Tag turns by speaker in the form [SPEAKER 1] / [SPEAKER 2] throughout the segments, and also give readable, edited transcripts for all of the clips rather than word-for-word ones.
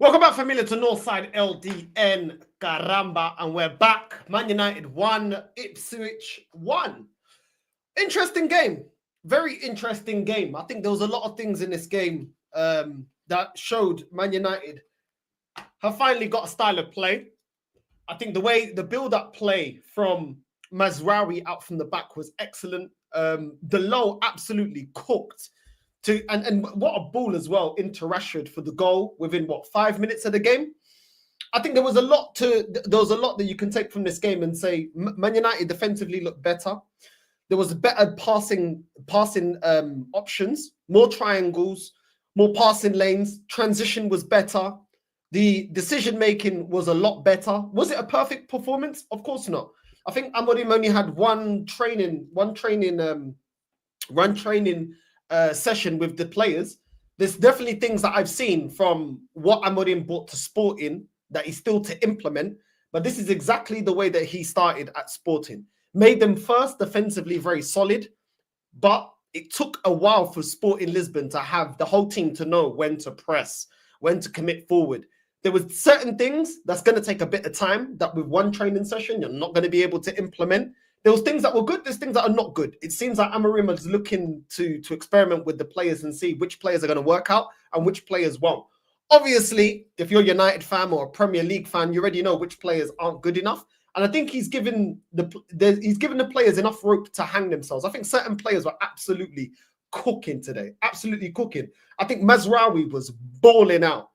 [SPEAKER 1] Welcome back, familiar, to Northside LDN, Caramba, and we're back. Man United 1, Ipswich 1. Interesting game. Very interesting game. I think there was a lot of things in this game that showed Man United have finally got a style of play. I think the build-up play from Mazraoui out from the back was excellent. The low absolutely cooked. And what a ball as well into Rashford for the goal within 5 minutes of the game. I think there was a lot that you can take from this game and say Man United defensively looked better. There was better passing options, more triangles, more passing lanes. Transition was better. The decision making was a lot better. Was it a perfect performance? Of course not. I think Amorim only had one training session with the players. There's definitely things that I've seen from what Amorim brought to Sporting that he's still to implement, but this is exactly the way that he started at Sporting. Made them first defensively very solid, but it took a while for Sporting Lisbon to have the whole team to know when to press, when to commit forward. There was certain things that's going to take a bit of time that with one training session, you're not going to be able to implement. There was things that were good. There's things that are not good. It seems like Amorim is looking to experiment with the players and see which players are going to work out and which players won't. Obviously, if you're a United fan or a Premier League fan, you already know which players aren't good enough. And I think he's given the players enough rope to hang themselves. I think certain players were absolutely cooking today. Absolutely cooking. I think Mazraoui was balling out.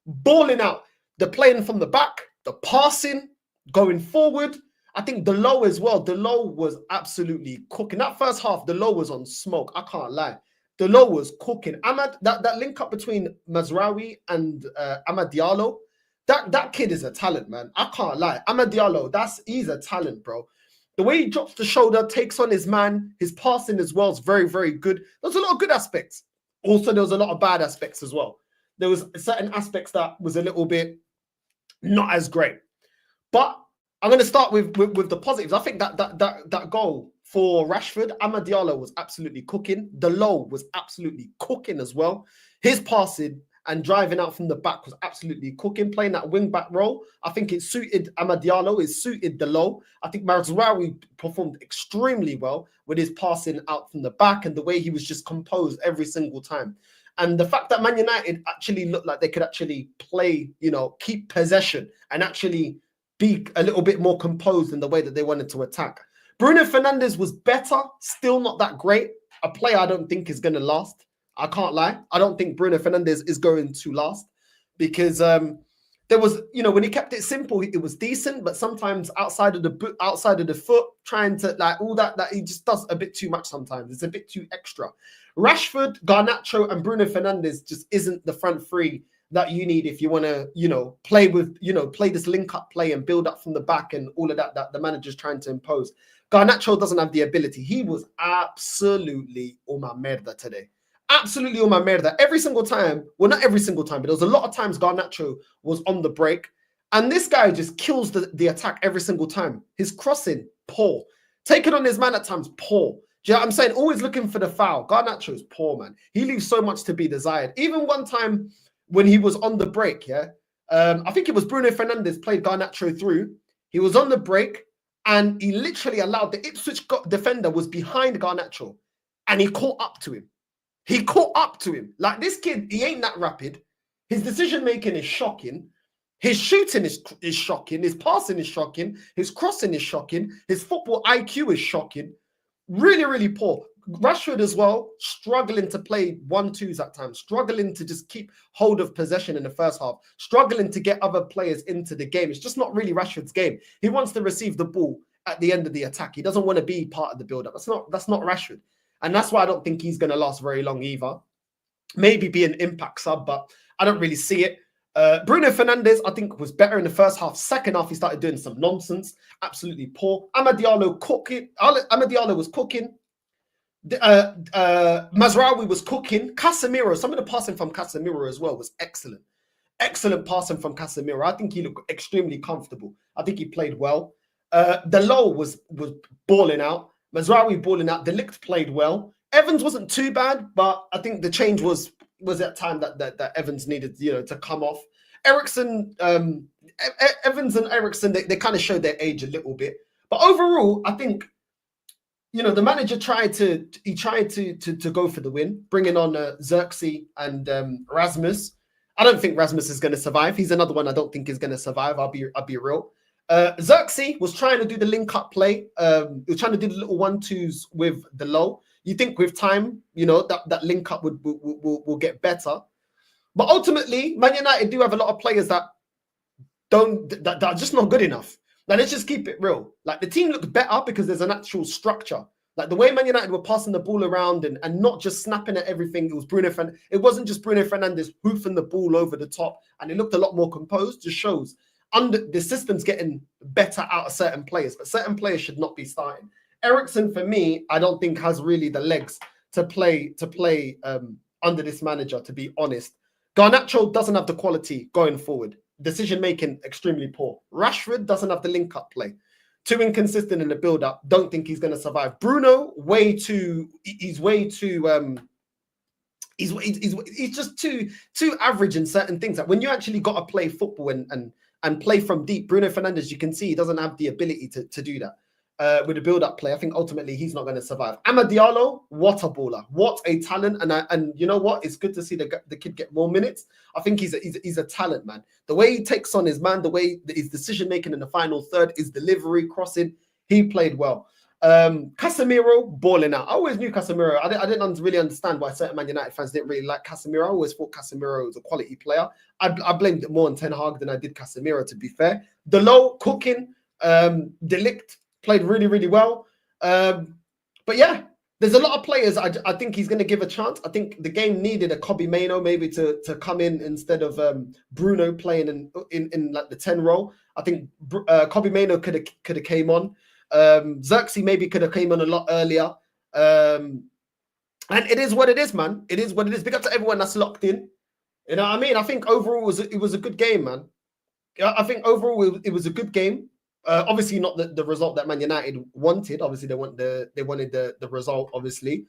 [SPEAKER 1] Balling out. The playing from the back, the passing, going forward. I think the low as well. The low was absolutely cooking. That first half, the low was on smoke. I can't lie. The low was cooking. That link up between Mazraoui and Amad Diallo, that kid is a talent, man. I can't lie. Amad Diallo, he's a talent, bro. The way he drops the shoulder, takes on his man, his passing as well is very, very good. There's a lot of good aspects. Also, there was a lot of bad aspects as well. There was certain aspects that was a little bit not as great. But I'm going to start with the positives. I think that goal for Rashford, Amad Diallo was absolutely cooking. The low was absolutely cooking as well. His passing and driving out from the back was absolutely cooking. Playing that wing-back role, I think it suited Amad Diallo. It suited the low. I think Mazraoui performed extremely well with his passing out from the back and the way he was just composed every single time. And the fact that Man United actually looked like they could actually play, keep possession and actually be a little bit more composed in the way that they wanted to attack. Bruno Fernandes was better, still not that great. A player I don't think is going to last. I can't lie. I don't think Bruno Fernandes is going to last because there was, when he kept it simple, it was decent, but sometimes outside of the foot, trying to all that he just does a bit too much sometimes. It's a bit too extra. Rashford, Garnacho, and Bruno Fernandes just isn't the front three that you need if you want to, play this link-up play and build up from the back and all of that the manager's trying to impose. Garnacho doesn't have the ability. He was absolutely uma merda today. Absolutely uma merda. Every single time, well, not every single time, but there was a lot of times Garnacho was on the break, and this guy just kills the attack every single time. His crossing, poor. Taking on his man at times, poor. Do you know what I'm saying? Always looking for the foul. Garnacho is poor, man. He leaves so much to be desired. Even one time when he was on the break, I think it was Bruno Fernandes played Garnacho through. He was on the break, and he literally allowed the Ipswich defender was behind Garnacho, and he caught up to him. He caught up to him. Like, this kid, he ain't that rapid. His decision-making is shocking. His shooting is shocking. His passing is shocking. His crossing is shocking. His football IQ is shocking. Really, really poor. Rashford as well, struggling to play 1-2s at times, struggling to just keep hold of possession in the first half, struggling to get other players into the game. It's just not really Rashford's game. He wants to receive the ball at the end of the attack. He doesn't want to be part of the build-up. That's not Rashford. And that's why I don't think he's going to last very long either. Maybe be an impact sub, but I don't really see it. Bruno Fernandes, I think, was better in the first half. Second half, he started doing some nonsense. Absolutely poor. Amad Diallo cooking. Amad Diallo was cooking. Mazraoui was cooking. Casemiro, some of the passing from Casemiro as well was excellent. Excellent passing from Casemiro. I think he looked extremely comfortable. I think he played well. The low was balling out. Mazraoui balling out. De Ligt played well. Evans wasn't too bad, but I think the change was was that time that Evans needed, to come off. Eriksen, Evans and Eriksen, they kind of showed their age a little bit. But overall, I think, the manager tried to go for the win, bringing on Xerxes and Rasmus. I don't think Rasmus is going to survive. He's another one I don't think is going to survive. I'll be real. Xerxes was trying to do the link-up play. He was trying to do the little 1-2s with the low. You think with time, that link-up will get better. But ultimately, Man United do have a lot of players that are just not good enough. Like, let's just keep it real. Like, the team looks better because there's an actual structure. Like, the way Man United were passing the ball around and not just snapping at everything, it wasn't just Bruno Fernandes hoofing the ball over the top, and it looked a lot more composed. Just shows the system's getting better out of certain players, but certain players should not be starting. Eriksen, for me, I don't think has really the legs to play under this manager, to be honest. Garnacho doesn't have the quality going forward. Decision making extremely poor. Rashford doesn't have the link up play. Too inconsistent in the build up. Don't think he's going to survive. Bruno, he's just too average in certain things. Like, when you actually got to play football and play from deep, Bruno Fernandes, you can see he doesn't have the ability to do that. With a build-up play, I think ultimately he's not going to survive. Amad Diallo, what a baller, what a talent, and you know what? It's good to see the kid get more minutes. I think he's a talent, man. The way he takes on his man, the way his decision making in the final third, his delivery, crossing, he played well. Casemiro balling out. I always knew Casemiro. I didn't really understand why certain Man United fans didn't really like Casemiro. I always thought Casemiro was a quality player. I blamed it more on Ten Hag than I did Casemiro, to be fair. Delo cooking, Delict played really, really well. But yeah, there's a lot of players I think he's going to give a chance. I think the game needed a Kobbie Mainoo maybe to come in instead of Bruno playing in like the 10 role. I think Kobbie Mainoo could have came on. Xerxes maybe could have came on a lot earlier. And it is what it is, man. It is what it is. Big up to everyone that's locked in. You know what I mean? I think overall it was a good game, man. I think overall it was a good game. Obviously not the result that Man United wanted. Obviously they wanted the result, obviously.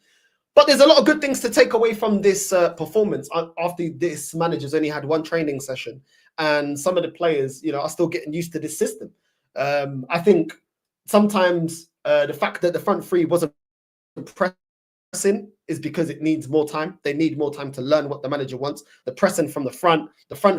[SPEAKER 1] But there's a lot of good things to take away from this performance. After this manager's only had one training session, and some of the players, are still getting used to this system. I think sometimes the fact that the front three wasn't pressing is because it needs more time. They need more time to learn what the manager wants. The pressing from the front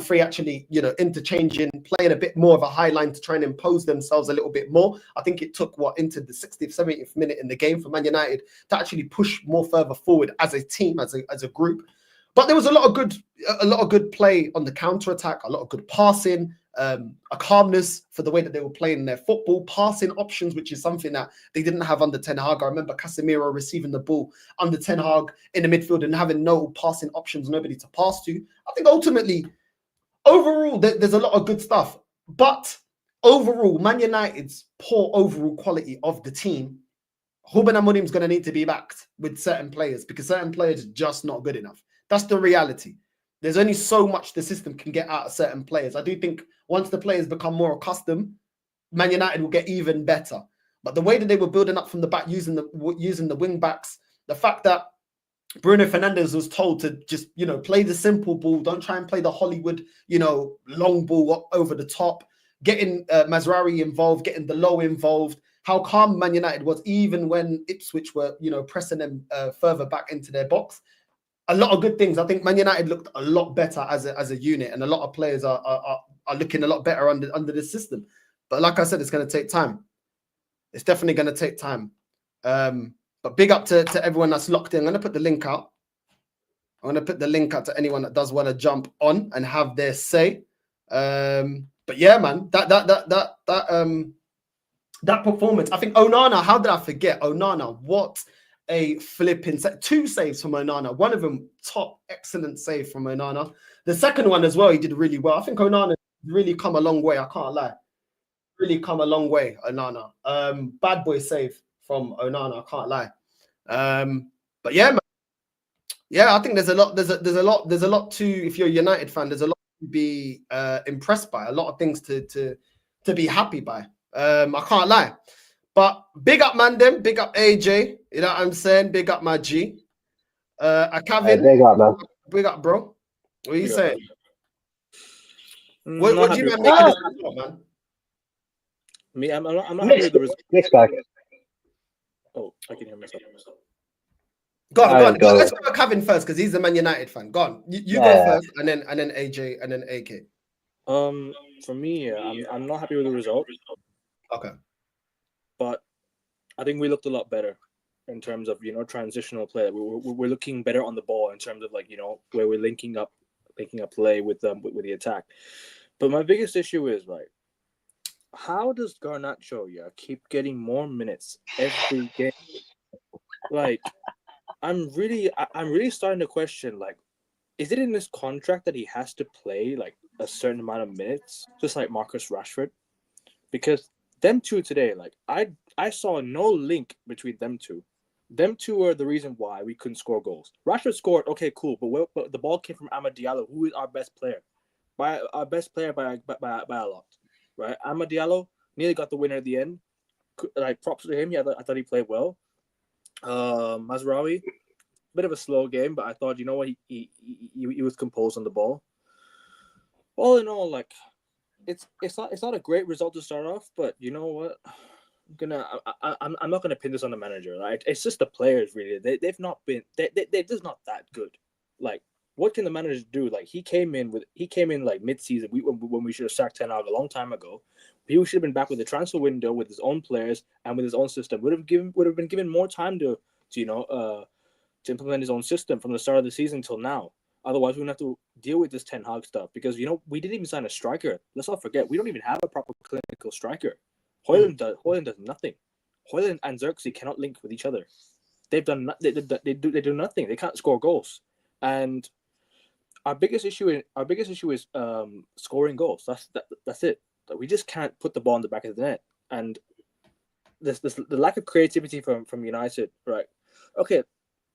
[SPEAKER 1] three actually, interchanging, playing a bit more of a high line to try and impose themselves a little bit more. I think it took into the 60th, 70th minute in the game for Man United to actually push more further forward as a team, as a group. But there was a lot of good play on the counter attack, a lot of good passing, a calmness for the way that they were playing their football, passing options, which is something that they didn't have under Ten Hag. I remember Casemiro receiving the ball under Ten Hag in the midfield and having no passing options, nobody to pass to. I think ultimately, overall, there's a lot of good stuff. But overall, Man United's poor overall quality of the team, Ruben Amorim is going to need to be backed with certain players because certain players are just not good enough. That's the reality. There's only so much the system can get out of certain players. I do think once the players become more accustomed, Man United will get even better. But the way that they were building up from the back, using the wing backs, the fact that Bruno Fernandes was told to just, play the simple ball, don't try and play the Hollywood, long ball over the top, getting Mazraoui involved, getting the low involved, how calm Man United was, even when Ipswich were, pressing them further back into their box. A lot of good things. I think Man United looked a lot better as a unit, and a lot of players are looking a lot better under this system. But like I said, it's going to take time. It's definitely going to take time. But big up to everyone that's locked in. I'm going to put the link out. I'm going to put the link out to anyone that does want to jump on and have their say. But yeah, man, that performance. I think Onana. How did I forget Onana? What a flipping set. 2 saves from Onana. One of them top excellent save from Onana. The second one as well, he did really well. I think Onana really come a long way. I can't lie. Really come a long way, Onana. Bad boy save from Onana. I can't lie. But yeah, man. Yeah, I think there's a lot to, if you're a United fan, there's a lot to be impressed by. A lot of things to be happy by. I can't lie. But big up Mandem, big up AJ. You know what I'm saying? Big up my G. Kevin.
[SPEAKER 2] Big up, man.
[SPEAKER 1] Big up, bro. What are you saying?
[SPEAKER 2] What
[SPEAKER 1] do you man make of this result, man?
[SPEAKER 2] Me, I'm not happy with the result.
[SPEAKER 3] Mixed bag.
[SPEAKER 2] Oh, I can hear myself.
[SPEAKER 1] Go on. Let's go with Kevin first because he's a Man United fan. Go on. You go first, and then AJ, and then AK.
[SPEAKER 2] For me, I'm not happy with the result.
[SPEAKER 1] Okay.
[SPEAKER 2] But I think we looked a lot better in terms of transitional play. We're looking better on the ball in terms of where we're linking up play with the attack. But my biggest issue is how does Garnacho keep getting more minutes every game? I'm really starting to question is it in his contract that he has to play a certain amount of minutes, just like Marcus Rashford? Because them two today, I saw no link between them two. Them two are the reason why we couldn't score goals. Rashford scored, okay, cool, but the ball came from Amad Diallo, who is our best player, by a lot, right? Amad Diallo nearly got the winner at the end. Props to him. I thought he played well. Mazraoui, bit of a slow game, but I thought he was composed on the ball. All in all, it's not a great result to start off, but you know what? I'm not gonna pin this on the manager. It's just the players really. They've not been they're just not that good. What can the manager do? He came in mid-season. When we should have sacked Ten Hag a long time ago. He should have been back with the transfer window with his own players and with his own system. Would have been given more time to implement his own system from the start of the season till now. Otherwise, we wouldn't have to deal with this Ten Hag stuff because we didn't even sign a striker. Let's not forget we don't even have a proper clinical striker. Højlund does nothing. Højlund and Xerxes cannot link with each other. They do nothing. They can't score goals. And our biggest issue is scoring goals. That's it. We just can't put the ball in the back of the net. And the lack of creativity from United, right? Okay,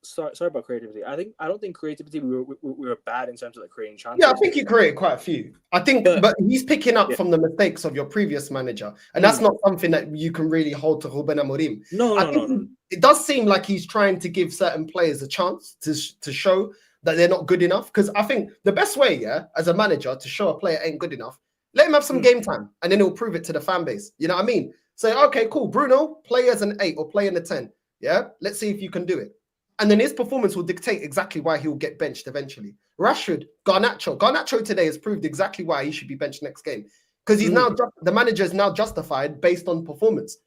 [SPEAKER 2] sorry about creativity. I don't think creativity we were bad in terms of creating chances.
[SPEAKER 1] Yeah, I think you created quite a few. I think, but he's picking up from the mistakes of your previous manager, and that's not something that you can really hold to Ruben Amorim. No. It does seem like he's trying to give certain players a chance to show that they're not good enough. Because I think the best way, as a manager, to show a player ain't good enough, let him have some game time, and then he'll prove it to the fan base. You know what I mean? Say, okay, cool, Bruno, play as an 8 or play in a 10. Yeah, let's see if you can do it. And then his performance will dictate exactly why he'll get benched eventually. Rashford, Garnacho today has proved exactly why he should be benched next game. Because he's now, the manager is now justified based on performance.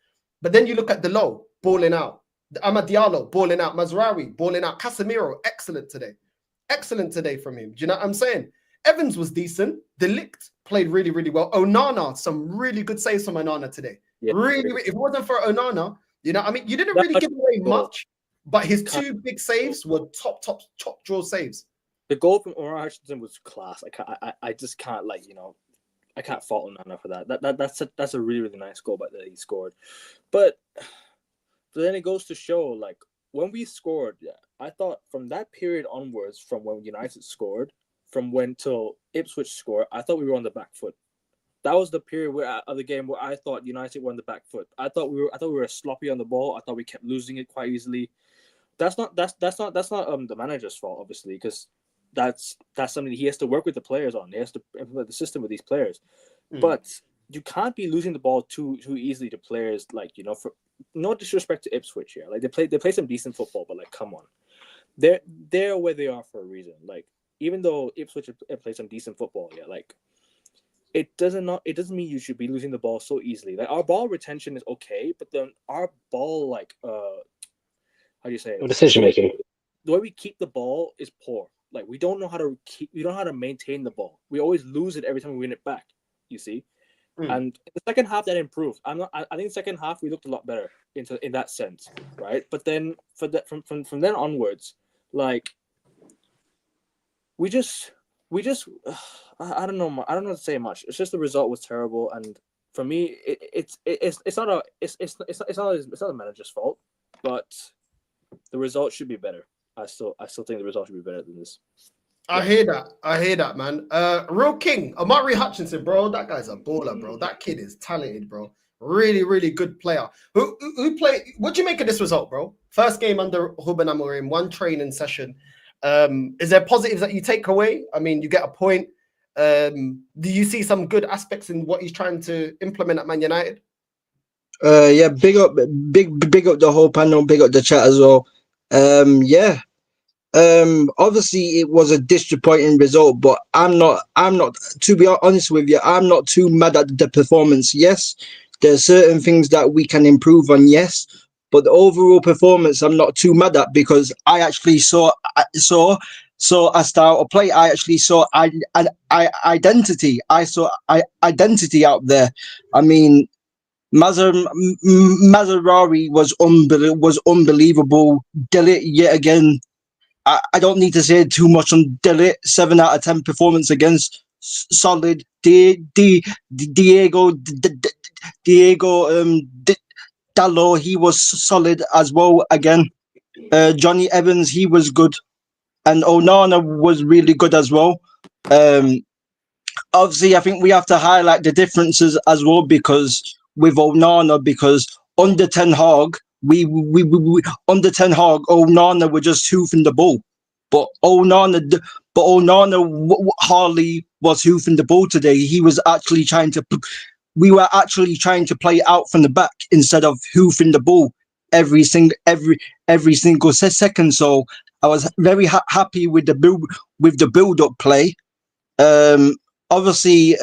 [SPEAKER 1] But then you look at the low, balling out. Amad Diallo, balling out. Mazraoui, balling out. Casemiro, excellent today. Excellent today from him. Do you know what I'm saying? Evans was decent. De Ligt played really, really well. Onana, some really good saves from Onana today. Yeah. Really, if it wasn't for Onana, you know what I mean? You didn't really give away much. But his two big saves were top draw saves.
[SPEAKER 2] The goal from Omar Hutchinson was class. I just can't I can't fault Onana for that. That's a really, really nice goal that he scored. But then it goes to show when we scored, I thought from that period onwards, from when United scored, from when till Ipswich scored, I thought we were on the back foot. That was the period of the game where I thought United were on the back foot. I thought we were sloppy on the ball. I thought we kept losing it quite easily. That's not the manager's fault, obviously, because that's something he has to work with the players on. He has to implement the system with these players. But you can't be losing the ball too easily to players for no disrespect to Ipswich here. They play some decent football, but come on. They're where they are for a reason. Even though Ipswich plays some decent football, it doesn't mean you should be losing the ball so easily. Our ball retention is okay, but then our ball how do you say it?
[SPEAKER 3] Decision making.
[SPEAKER 2] The way we keep the ball is poor. We don't know how to maintain the ball. We always lose it every time we win it back. You see, and in the second half that improved. I think the second half we looked a lot better in that sense, right? But then from then onwards, we just I don't know. I don't know what to say much. It's just the result was terrible, and for me, it's not the manager's fault, but the result should be better. I still think the result should be better than this.
[SPEAKER 1] I hear that, man. Real King, Amari Hutchinson, bro. That guy's a baller, bro. That kid is talented, bro. Really, really good player. Who played? What do you make of this result, bro? First game under Ruben Amorim, one training session. Is there positives that you take away? I mean, you get a point. Do you see some good aspects in what he's trying to implement at Man United?
[SPEAKER 3] Yeah, big up the whole panel, big up the chat as well. Yeah. Obviously it was a disappointing result, but I'm not, to be honest with you, I'm not too mad at the performance. Yes, there's certain things that we can improve on, yes, but the overall performance I'm not too mad at, because I actually saw a style of play. I actually saw identity. I saw identity out there. I mean, Mazarari was unbelievable. Delete yet again. I don't need to say too much on Delete. 7 out of 10 performance against solid. Diego Dalot, he was solid as well again. Johnny Evans, he was good, and Onana was really good as well. Obviously, I think we have to highlight the differences as well, because with Onana, because under Ten Hag, we under Ten Hag, Onana were just hoofing the ball, but Onana hardly was hoofing the ball today. He was actually trying to. We were actually trying to play out from the back instead of hoofing the ball every single second. So I was very happy with the build up play. Obviously,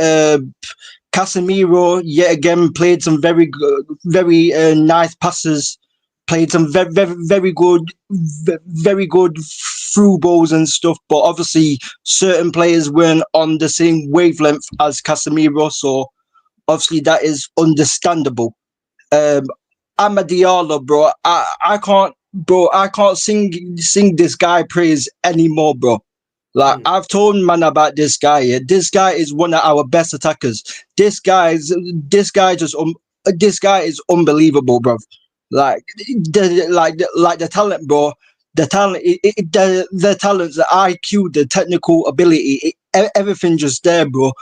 [SPEAKER 3] Casemiro yet again played some very good, very nice passes. Played some very good through balls and stuff. But obviously, certain players weren't on the same wavelength as Casemiro, so obviously that is understandable. Amad Diallo, bro, I can't sing this guy praise anymore, bro. Like, I've told man about this guy. Yeah? This guy is one of our best attackers. This guy is unbelievable, bro. Like the talent, bro. The talent, the talents, the IQ, the technical ability, everything just there, bro.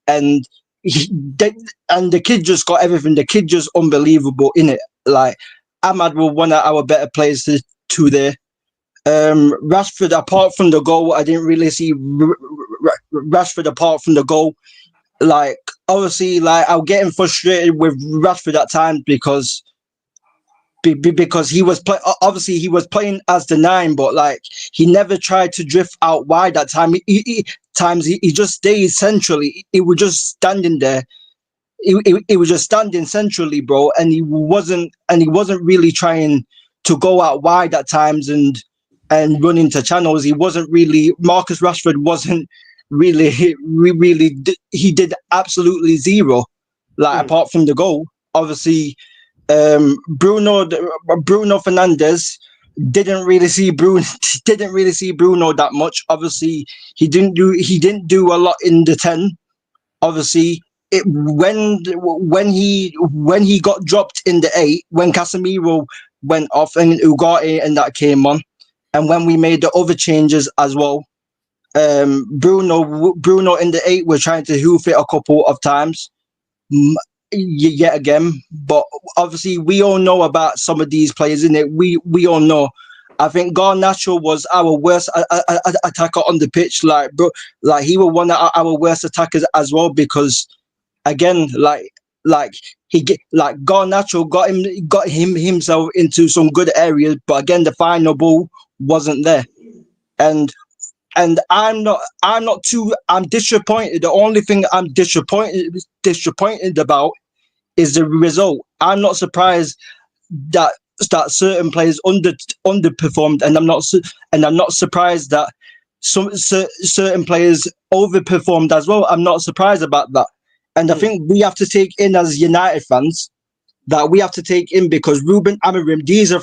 [SPEAKER 3] And the kid just got everything. The kid just unbelievable in it. Like, Ahmad was one of our better players to there. Rashford, apart from the goal, I didn't really see Rashford apart from the goal. Like, obviously, like, I'm getting frustrated with Rashford at times because he was obviously he was playing as the 9, but like, he never tried to drift out wide that time. He just stayed centrally. He was just standing there. He was just standing centrally, bro, and he wasn't really trying to go out wide at times and run into channels. He wasn't really. Marcus Rashford wasn't really. He did absolutely zero, like, apart from the goal. Obviously, Bruno Fernandes didn't really see Bruno that much. Obviously, he didn't do a lot in the 10. Obviously, when he got dropped in the 8, when Casemiro went off and Ugarte and that came on, and when we made the other changes as well, Bruno in the 8 were trying to hoof it a couple of times. Yet again, but obviously we all know about some of these players, in it. We all know. I think Garnacho was our worst attacker on the pitch. Like, bro, like, he was one of our worst attackers as well, because again, Garnacho got himself into some good areas, but again, the final ball wasn't there. And I'm disappointed. The only thing I'm disappointed about is the result. I'm not surprised that certain players underperformed, and I'm not surprised that some certain players overperformed as well. I'm not surprised about that. And I think we have to take in, as United fans, that we have to take in, because Ruben Amorim, these are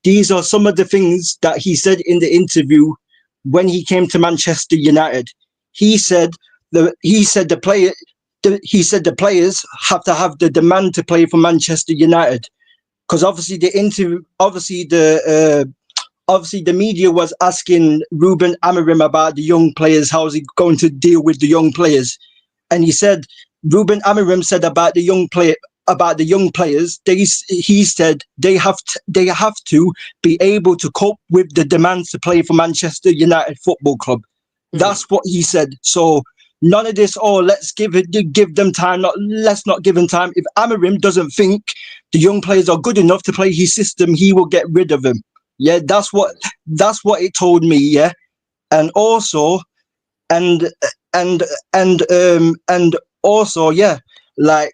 [SPEAKER 3] these are some of the things that he said in the interview when he came to Manchester United. He said the players have to have the demand to play for Manchester United, because obviously the media was asking Ruben Amorim about the young players. How is he going to deal with the young players? And Ruben Amorim said about the young about the young players. He said they have to be able to cope with the demands to play for Manchester United Football Club. That's what he said. So none of this, let's give them time. Let's not give him time. If Amorim doesn't think the young players are good enough to play his system, he will get rid of them. Yeah, that's what it told me. Yeah, and also, and also, yeah, like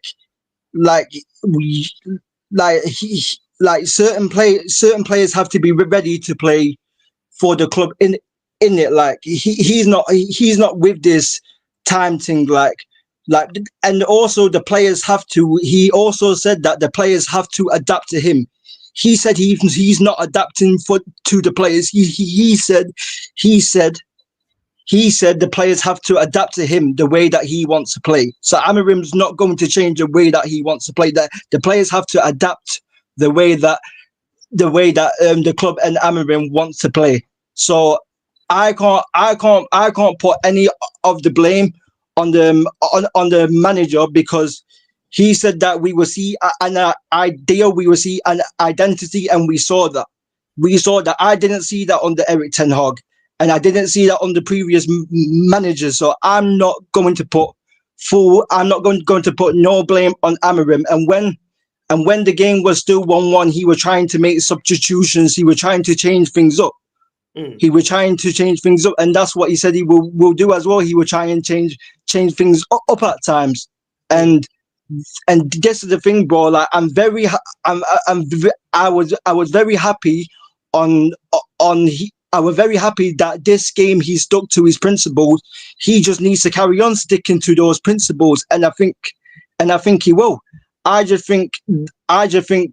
[SPEAKER 3] certain players have to be ready to play for the club in it. Like he's not with this time thing. Like, and also the players have to. He also said that the players have to adapt to him. He said he's not adapting to the players. He said the players have to adapt to him the way that he wants to play. So Amorim's not going to change the way that he wants to play. That the players have to adapt the way that the club and Amorim wants to play. So I can't put any of the blame on the manager, because he said that we will see an idea, we will see an identity, and we saw that. I didn't see that on the Eric Ten Hag, and I didn't see that on the previous managers. So I'm not going to put no blame on Amorim. And when the game was still 1-1, he was trying to make substitutions. He was trying to change things up. He was trying to change things up, and that's what he said he will do as well. He will try and change things up at times. And this is the thing, bro. Like I was very happy I was very happy that this game he stuck to his principles. He just needs to carry on sticking to those principles, and I think he will. I just think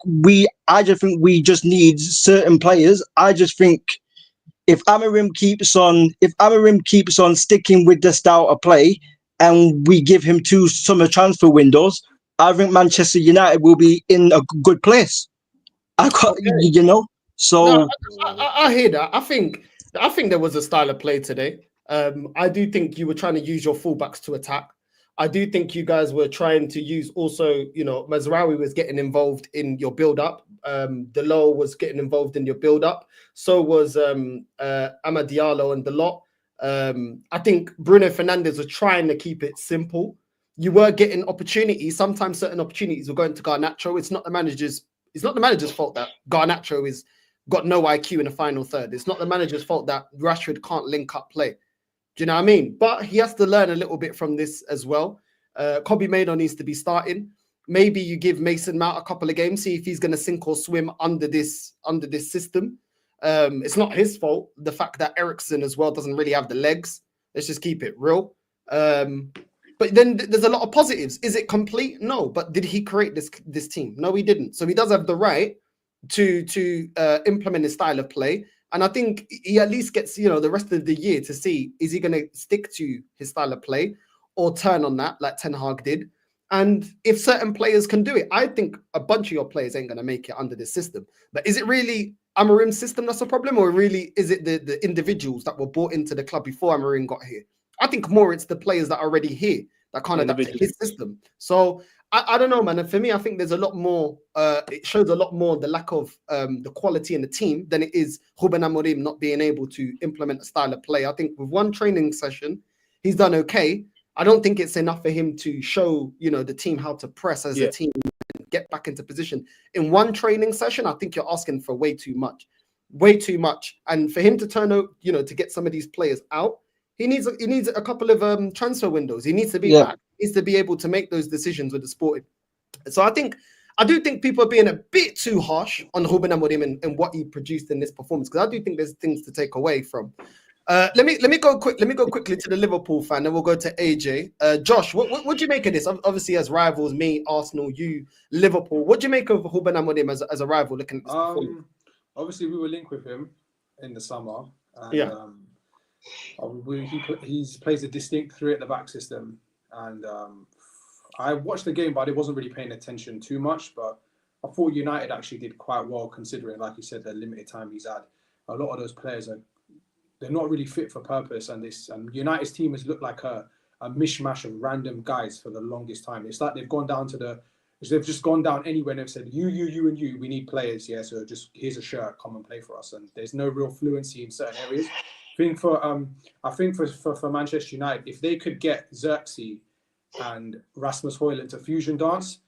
[SPEAKER 3] we just need certain players. I just think if Amorim keeps on sticking with the style of play, and we give him 2 summer transfer windows, I think Manchester United will be in a good place. So
[SPEAKER 1] no, I hear that. I think there was a style of play today. I do think you were trying to use your fullbacks to attack. I do think you guys were trying to use also, Mazraoui was getting involved in your build-up. Delors was getting involved in your build-up. So was Amad Diallo and the lot. I think Bruno Fernandes was trying to keep it simple. You were getting opportunities. Sometimes certain opportunities were going to Garnacho. It's not the manager's fault that Garnacho is got no IQ in the final third. It's not the manager's fault that Rashford can't link up play. Do you know what I mean? But he has to learn a little bit from this as well. Kobbie Mainoo needs to be starting. Maybe you give Mason Mount a couple of games, see if he's going to sink or swim under this system. It's not his fault. The fact that Eriksen as well doesn't really have the legs. Let's just keep it real. But then there's a lot of positives. Is it complete? No. But did he create this team? No, he didn't. So he does have the right to implement his style of play. And I think he at least gets, the rest of the year to see, is he going to stick to his style of play or turn on that like Ten Hag did? And if certain players can do it, I think a bunch of your players ain't going to make it under this system. But is it really Amorim's system that's a problem, or really is it the individuals that were brought into the club before Amorim got here? I think more it's the players that are already here that can't adapt to his system. So I don't know, man. And for me, I think there's a lot more. It shows a lot more the lack of the quality in the team than it is Ruben Amorim not being able to implement a style of play. I think with one training session, he's done okay. I don't think it's enough for him to show, the team how to press as a team and get back into position. In one training session, I think you're asking for way too much. And for him to turn out, to get some of these players out, he needs a couple of transfer windows. He needs to be back. He needs to be able to make those decisions with the Sporting. So I do think people are being a bit too harsh on Ruben Amorim and what he produced in this performance, because I do think there's things to take away from. Let me go quickly to the Liverpool fan, then we'll go to AJ. Josh, what do you make of this? Obviously, as rivals, me, Arsenal, you, Liverpool. What do you make of Ruben Amorim as a rival looking at this performance?
[SPEAKER 4] Obviously, we were linked with him in the summer. And, he plays a distinct 3 at the back system, and I watched the game, but I wasn't really paying attention too much. But I thought United actually did quite well, considering, like you said, the limited time he's had. A lot of those players they're not really fit for purpose, and United's team has looked like a mishmash of random guys for the longest time. It's like they've gone down to Because they've just gone down anywhere and they've said, you, and you, we need players. Yeah, so just here's a shirt, come and play for us. And there's no real fluency in certain areas. I think for Manchester United, if they could get Xerxes and Rasmus Højlund to fusion dance,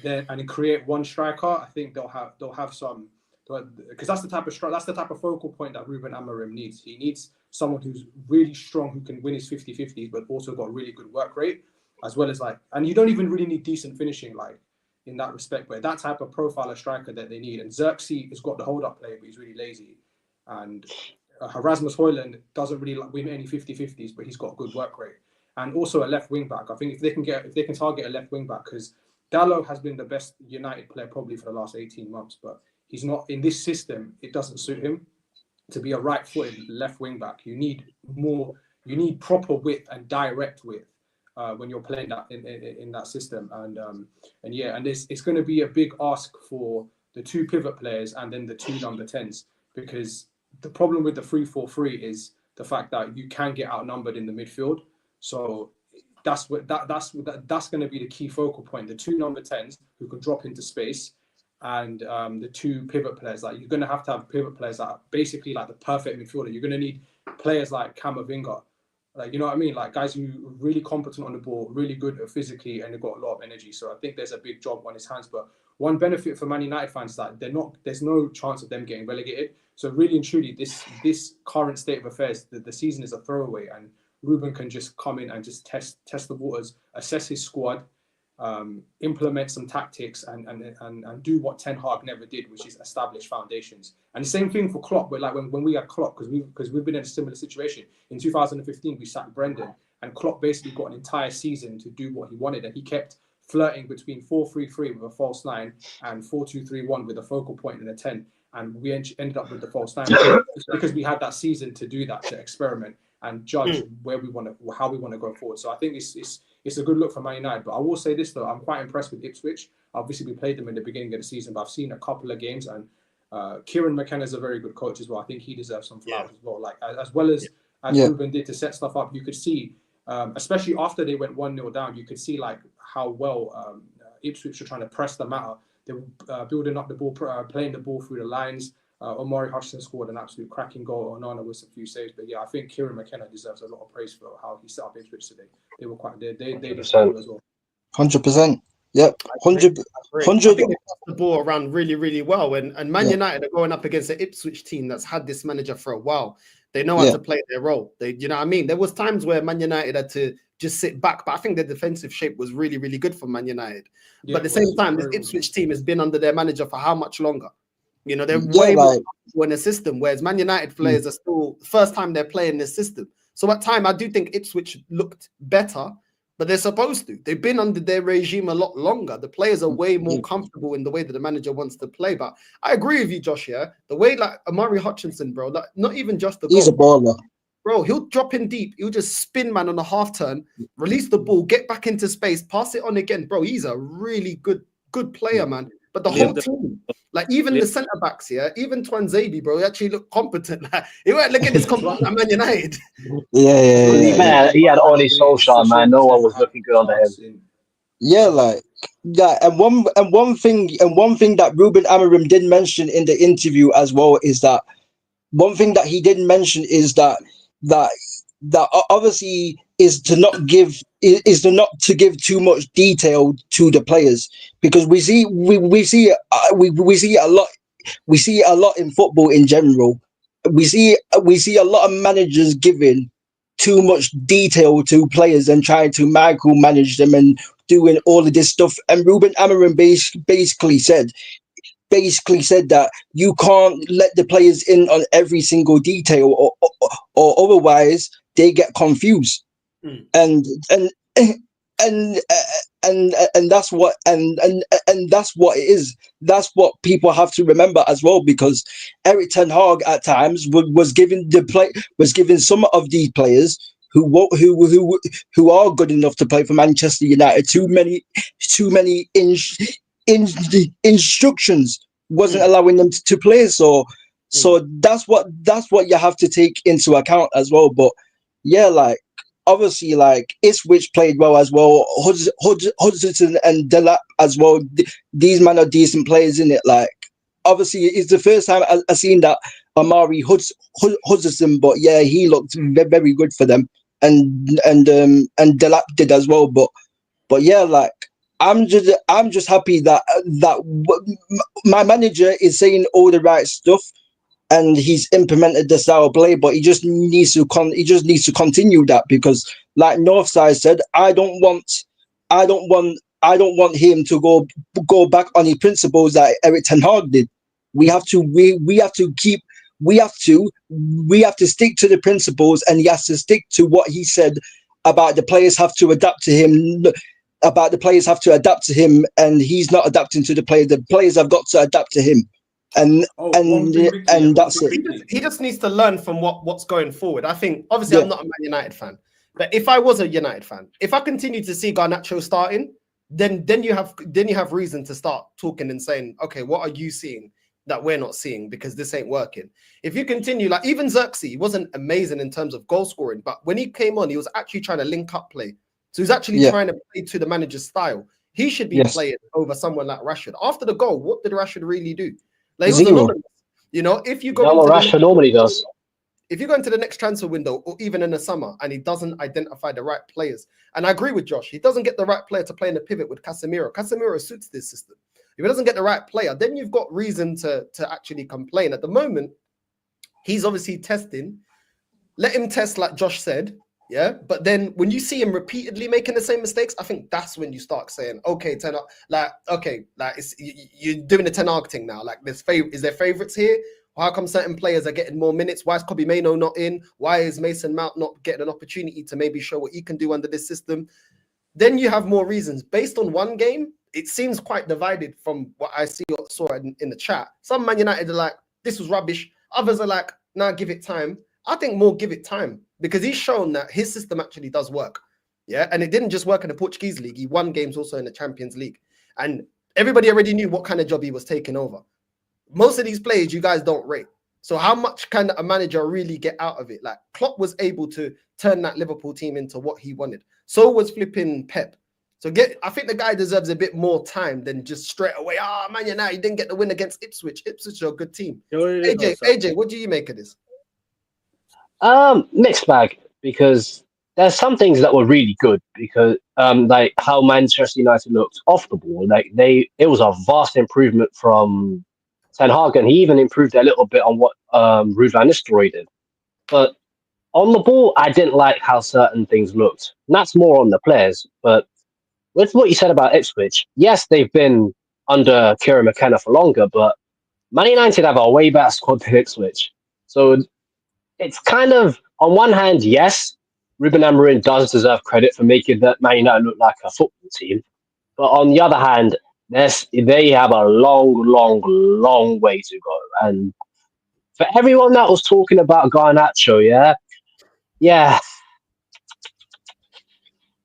[SPEAKER 4] then and create one striker, I think they'll have some, because that's the type of focal point that Ruben Amorim needs. He needs someone who's really strong, who can win his 50-50s, but also got really good work rate, as well as and you don't even really need decent finishing in that respect, but that type of profile of striker that they need. And Xerxes has got the hold up play, but he's really lazy. And Rasmus Højlund doesn't really win any 50-50s, but he's got good work rate. And also a left wing back. I think if they can target a left wing back, because Dalot has been the best United player probably for the last 18 months, but he's not in this system. It doesn't suit him to be a right-footed left wing back. You need proper width and direct width when you're playing that in that system. And it's going to be a big ask for the two pivot players and then the two number 10s, because the problem with the 3-4-3 is the fact that you can get outnumbered in the midfield. So that's going to be the key focal point. The two number 10s who can drop into space, and the two pivot players. You're going to have pivot players that are basically the perfect midfielder. You're going to need players like Camavinga, you know what I mean? Guys who are really competent on the ball, really good physically, and they've got a lot of energy. So I think there's a big job on his hands. But one benefit for Man United fans is that there's no chance of them getting relegated. So really and truly, this current state of affairs, the season is a throwaway, and Ruben can just come in and just test the waters, assess his squad, implement some tactics, and do what Ten Hag never did, which is establish foundations. And the same thing for Klopp. But when we had Klopp, because we've been in a similar situation in 2015, we sacked Brendan, and Klopp basically got an entire season to do what he wanted, and he kept flirting between 4-3-3 with a false 9 and 4-2-3-1 with a focal point and a 10. And we ended up with the false 9 because we had that season to do that, to experiment and judge how we want to go forward. So I think it's a good look for Man United. But I will say this though, I'm quite impressed with Ipswich. Obviously, we played them in the beginning of the season, but I've seen a couple of games, and Kieran McKenna is a very good coach as well. I think he deserves some flowers as well. As Ruben did to set stuff up, you could see, especially after they went 1-0 down, you could see how well Ipswich were trying to press the matter. They were building up the ball, playing the ball through the lines. Omari Hutchinson scored an absolute cracking goal. Onana with a few saves, but yeah, I think Kieran McKenna deserves a lot of praise for how he set up Ipswich today. They were quite they did as well.
[SPEAKER 3] 100%. Yep, 100.
[SPEAKER 1] I think they passed the ball around really, really well. And Man United are going up against the Ipswich team that's had this manager for a while. They know how to play their role. You know what I mean? There was times where Man United had to just sit back, but I think the defensive shape was really, really good for Man United. But at the same time, this Ipswich team has been under their manager for how much longer? You know, they're way more comfortable in the system, whereas Man United players are still first time they're playing this system. So at time, I do think Ipswich looked better, but they're supposed to. They've been under their regime a lot longer. The players are way more comfortable in the way that the manager wants to play. But I agree with you, Josh, the way Omari Hutchinson, bro, not even just the goal.
[SPEAKER 3] He's a baller.
[SPEAKER 1] Bro, he'll drop in deep. He'll just spin man on a half turn, release the ball, get back into space, pass it on again. Bro, he's a really good player, man. But the whole team, even the centre backs, even Twanzebe, bro, he actually looked competent. He weren't looking as competent at Man United.
[SPEAKER 3] Yeah.
[SPEAKER 5] Man, he had all his social, man. No one was looking good under him.
[SPEAKER 3] Yeah, and one thing that Ruben Amorim did mention in the interview as well is that one thing that he didn't mention is that obviously is to not to give too much detail to the players, because we see a lot in football in general. We see a lot of managers giving too much detail to players and trying to micromanage them and doing all of this stuff. And Ruben Amorim basically said that you can't let the players in on every single detail, or otherwise they get confused. And that's what it is. That's what people have to remember as well, because Erik ten Hag at times was giving some of these players who are good enough to play for Manchester United too many instructions, wasn't allowing them to play. So that's what you have to take into account as well. But yeah, obviously, like Ipswich played well as well. Hudson and Delap as well. These men are decent players, in it. Like, obviously, it's the first time I've seen that Amari Hudson, but yeah, he looked very good for them, and Delap did as well. But yeah, like I'm just happy that my manager is saying all the right stuff, and he's implemented the style of play, but he just needs to continue that, because like Northside said, I don't want him to go back on the principles that Eric Ten Hag did. We have to stick to the principles, and he has to stick to what he said about the players have to adapt to him. And he's not adapting to the players. The players have got to adapt to him. And that's it.
[SPEAKER 1] He just needs to learn from what's going forward. I think, obviously, I'm not a Man United fan, but if I was a United fan, if I continue to see Garnacho starting, then you have reason to start talking and saying, okay, what are you seeing that we're not seeing, because this ain't working. If you continue, like even Xerxes, he wasn't amazing in terms of goal scoring, but when he came on, he was actually trying to link up play. So he's actually trying to play to the manager's style. He should be playing over someone like Rashford. After the goal, what did Rashford really do? Like, he was anonymous. You know, if you go
[SPEAKER 5] into Rashford normally does.
[SPEAKER 1] If you go into the next transfer window, or even in the summer, and he doesn't identify the right players, and I agree with Josh, he doesn't get the right player to play in the pivot with Casemiro. Casemiro suits this system. If he doesn't get the right player, then you've got reason to actually complain. At the moment, he's obviously testing. Let him test, like Josh said. Yeah, but then when you see him repeatedly making the same mistakes, I think that's when you start saying, okay, Ten Hag, you're doing the Ten Hag thing now. Like, is there favorites here? How come certain players are getting more minutes? Why is Kobe Mainoo not in? Why is Mason Mount not getting an opportunity to maybe show what he can do under this system? Then you have more reasons. Based on one game, it seems quite divided from what I saw in the chat. Some Man United are like, this was rubbish. Others are like, nah, give it time. I think more give it time, because he's shown that his system actually does work. Yeah, and it didn't just work in the Portuguese league. He won games also in the Champions League. And everybody already knew what kind of job he was taking over. Most of these players you guys don't rate. So how much can a manager really get out of it? Like, Klopp was able to turn that Liverpool team into what he wanted. So was flipping Pep. So I think the guy deserves a bit more time than just straight away, Man United didn't get the win against Ipswich. Ipswich are a good team. AJ, what do you make of this?
[SPEAKER 5] Mixed bag, because there's some things that were really good, because like how Manchester United looked off the ball, like it was a vast improvement from Ten Hag, and he even improved a little bit on what Ruud van Nistelrooy did. But on the ball, I didn't like how certain things looked. And that's more on the players. But with what you said about Ipswich, yes, they've been under Kieran McKenna for longer, but Man United have a way better squad than Ipswich. So it's kind of, on one hand, yes, Ruben Amorim does deserve credit for making that Man United look like a football team. But on the other hand, they have a long way to go. And for everyone that was talking about Garnacho,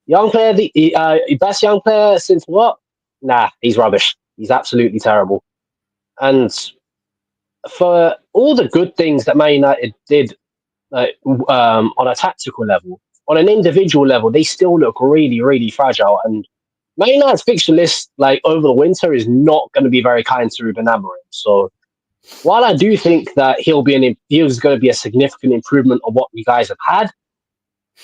[SPEAKER 5] young player, the best young player since what? Nah, he's rubbish. He's absolutely terrible. And for all the good things that Man United did, on a tactical level, on an individual level, they still look really fragile. And Man United's fixture list, like over the winter, is not going to be very kind to Ruben Amorim. So while I do think that he's going to be a significant improvement on what you guys have had,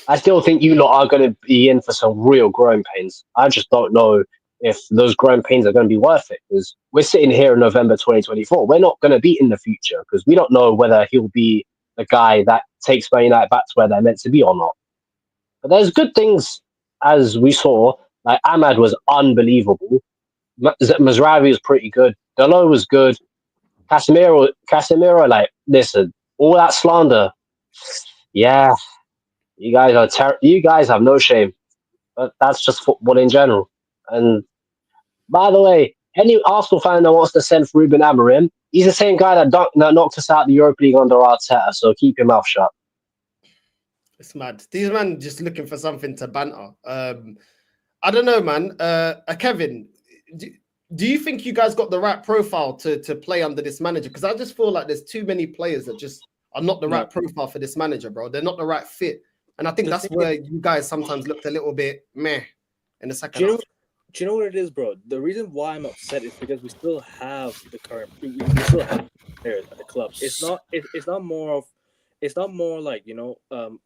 [SPEAKER 5] I still think you lot are going to be in for some real growing pains. I just don't know if those growing pains are going to be worth it, because we're sitting here in November 2024. We're not going to be in the future, because we don't know whether he'll be the guy that takes Man United back to where they're meant to be or not. But there's good things, as we saw. Like, Ahmad was unbelievable. Mazraoui was pretty good. Dalot was good. Casemiro, like, listen, all that slander. Yeah, you guys have no shame. But that's just football in general. And by the way, any Arsenal fan that wants to send for Ruben Amorim, he's the same guy that knocked us out of the Europa League under Arteta, so keep your mouth shut.
[SPEAKER 1] It's mad. These men just looking for something to banter. I don't know, man. Kevin, do you think you guys got the right profile to play under this manager? Because I just feel like there's too many players that just are not the right profile for this manager, bro. They're not the right fit And I think that's where you guys sometimes looked a little bit meh in the second half.
[SPEAKER 2] Do you know what it is, bro? The reason why I'm upset is because we still have the current, we still have players at the club. It's not more like, you know,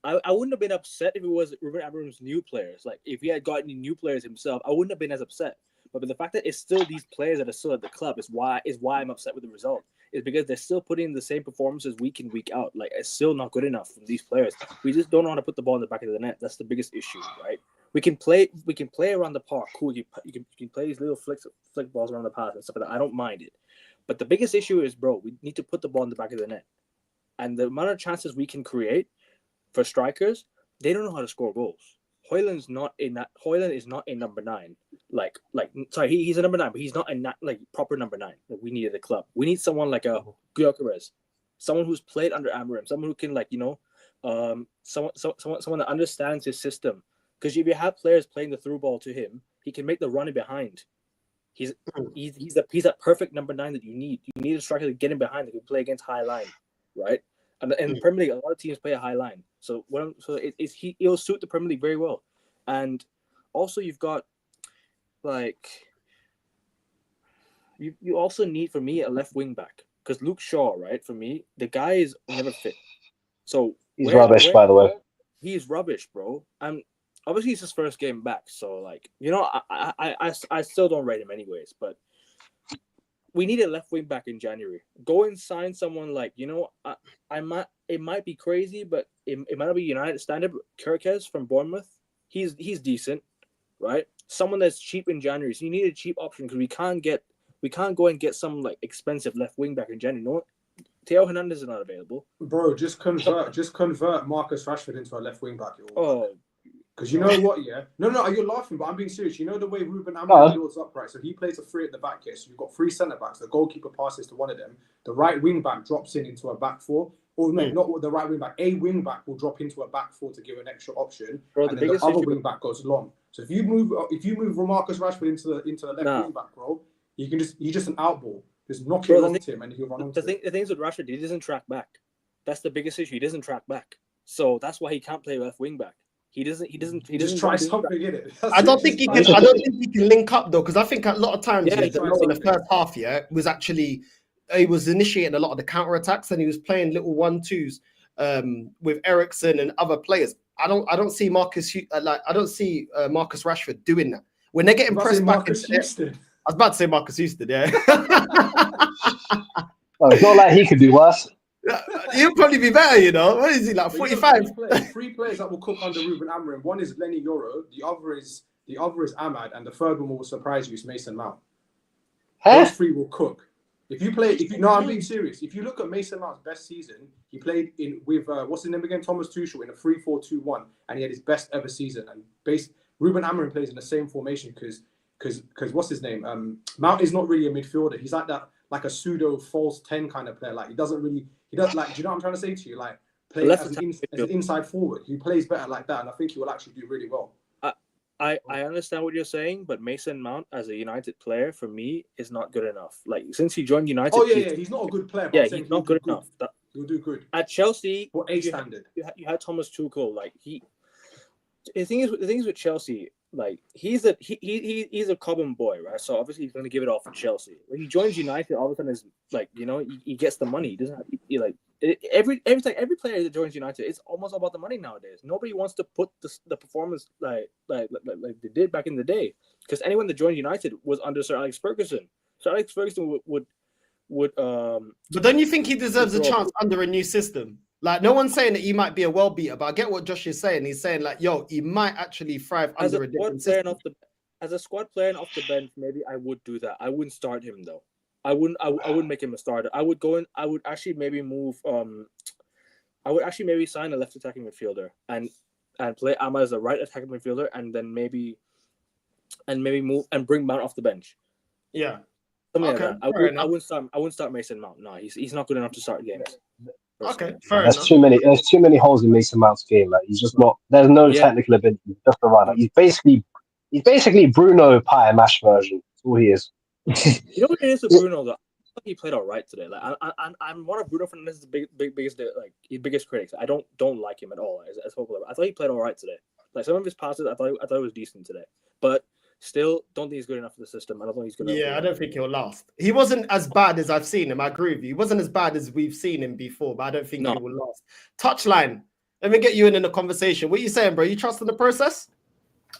[SPEAKER 2] I wouldn't have been upset if it was Ruben Amorim's new players. Like if he had gotten any new players himself, I wouldn't have been as upset. But the fact that it's still these players that are still at the club is why I'm upset with the result. Is because they're still putting in the same performances week in, week out. Like it's still not good enough from these players. We just don't know how to put the ball in the back of the net. That's the biggest issue, right? We can play around the park. Cool. You can play these little flick balls around the path and stuff like that. I don't mind it. But the biggest issue is, bro, we need to put the ball in the back of the net. And the amount of chances we can create for strikers, they don't know how to score goals. Højlund is not a number 9. He's a number 9, but he's not a proper number 9 that we need at the club. We need someone like a Gyökeres, someone who's played under Amorim, someone who can someone that understands his system. Because if you have players playing the through ball to him, he can make the running behind. He's that perfect number 9 that you need. You need a striker to get him behind that can play against high line, right? And in the Premier League, a lot of teams play a high line. So he'll suit the Premier League very well. And also you've got you also need, for me, a left wing back. Because Luke Shaw, right, for me, the guy is never fit. So
[SPEAKER 5] he's rubbish, by the way.
[SPEAKER 2] He's rubbish, bro. And obviously it's his first game back. So I still don't rate him anyways, but we need a left wing back in January. Go and sign someone it might be crazy, but it might not be United standard. Kirkes from Bournemouth, he's decent, right? Someone that's cheap in January. So you need a cheap option because we can't go and get some expensive left wing back in January. No, Theo Hernandez is not available.
[SPEAKER 4] Bro, just convert Marcus Rashford into a left wing back. Because you know what, yeah? No, you're laughing, but I'm being serious. You know the way Ruben Amorim builds up, right? So he plays a 3 at the back here. So you've got 3 centre-backs. The goalkeeper passes to one of them. The right wing-back drops into a back 4. Or no, not the right wing-back. A wing-back will drop into a back 4 to give an extra option. Bro, and then the other wing-back goes long. So if you move Marcus Rashford into the left wing-back, bro, he's just an outball. Just knock it off him and he'll run onto it.
[SPEAKER 2] The thing is with Rashford, he doesn't track back. That's the biggest issue. He doesn't track back. So that's why he can't play left wing-back. He doesn't
[SPEAKER 4] try something in it.
[SPEAKER 1] I don't think he can link up though, because I think a lot of times in the first half, he was initiating a lot of the counter attacks and he was playing little 1-2s with Eriksen and other players. I don't see Marcus Rashford doing that when they're getting pressed back. I was about to say Marcus Houston, yeah.
[SPEAKER 5] It's not like he could do worse.
[SPEAKER 1] He'll probably be better, you know. What is he, like 45?
[SPEAKER 4] Three players that will cook under Ruben Amorim. One is Lenny Yoro, the other is Ahmad, and the third one will surprise you is Mason Mount. Those 3 will cook. I'm being serious. If you look at Mason Mount's best season, he played with what's his name again? Thomas Tuchel in a 3-4-2-1, and he had his best ever season. And Ruben Amorim plays in the same formation because what's his name? Mount is not really a midfielder. He's like a pseudo false 10 kind of player. Like he doesn't do you know what I'm trying to say to you? Like play as an inside forward. He plays better like that, and I think he will actually do really well.
[SPEAKER 2] I understand what you're saying, but Mason Mount as a United player for me is not good enough. Like since he joined United,
[SPEAKER 4] he's not a good player. But
[SPEAKER 2] he's not good enough.
[SPEAKER 4] He'll do good
[SPEAKER 2] at Chelsea.
[SPEAKER 4] For A standard,
[SPEAKER 2] you had Thomas Tuchel. Like the thing is with Chelsea. Like he's a Cobham boy, right? So obviously he's going to give it all for Chelsea. When he joins United, all of a sudden is he gets the money. He doesn't have every player that joins United, it's almost about the money nowadays. Nobody wants to put the performance like they did back in the day, because anyone that joined United was under Sir Alex Ferguson. Sir Alex Ferguson would.
[SPEAKER 1] But don't you think he deserves a chance under a new system? Like, no one's saying that he might be a well beater, but I get what Josh is saying. He's saying, like, he might actually thrive under a different system.
[SPEAKER 2] As a squad player and off the bench, maybe I would do that. I wouldn't start him, though. I wouldn't make him a starter. I would actually maybe move. I would actually maybe sign a left attacking midfielder and play Ahmad as a right attacking midfielder, and then maybe move and bring Mount off the bench.
[SPEAKER 1] Yeah.
[SPEAKER 2] Something like that. I wouldn't start Mason Mount. No, he's not good enough to start games.
[SPEAKER 1] Okay, fair enough.
[SPEAKER 5] There's too many holes in Mason Mount's game. Like he's just not. There's no technical ability. Just a runner. He's basically Bruno pie mash version. That's all he is.
[SPEAKER 2] You know what it is with Bruno though? he played all right today. Like I'm one of Bruno Fernandes's biggest critics. I don't like him at all as footballer. I thought he played all right today. Like some of his passes, I thought it was decent today. But still, don't think he's good enough for the system. I don't think he's good enough.
[SPEAKER 1] Yeah, I don't think he'll last. He wasn't as bad as I've seen him. I agree with you. He wasn't as bad as we've seen him before, but I don't think he will last. Touchline. Let me get you in the conversation. What are you saying, bro? You trust in the process?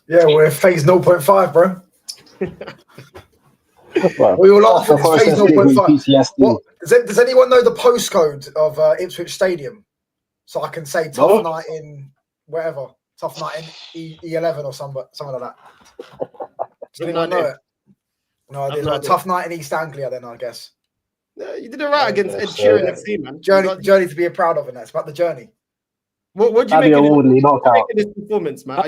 [SPEAKER 6] Yeah, we're phase 0.5, bro. Well, we all laugh at phase 0.5. What, does anyone know the postcode of Ipswich Stadium? So I can say tough night in wherever. Tough night in E11 or something like that. Does anyone know it? No idea. Like tough night in East Anglia then, I guess.
[SPEAKER 1] Yeah, you did it right against Ed Sheeran FC, man.
[SPEAKER 6] Journey to be proud of, and that's about the journey.
[SPEAKER 1] What do you make of this performance, man?
[SPEAKER 6] I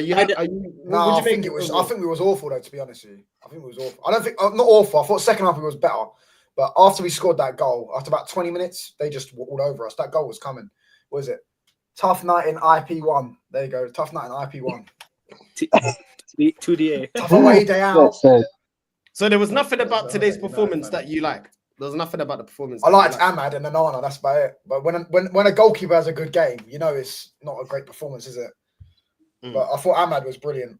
[SPEAKER 6] think we was awful though, to be honest with you. I think we was awful. I don't think not awful. I thought second half it was better, but after we scored that goal, after about 20 minutes, they just all over us. That goal was coming. What is it? Tough night in IP1. There you go. Tough night in IP1.
[SPEAKER 2] 2DA.
[SPEAKER 6] Tough away day out.
[SPEAKER 1] So there was nothing about today's performance that you liked. There was nothing about the performance.
[SPEAKER 6] I liked Ahmad and Onana. That's about it. But when a goalkeeper has a good game, you know it's not a great performance, is it? But I thought Ahmad was brilliant.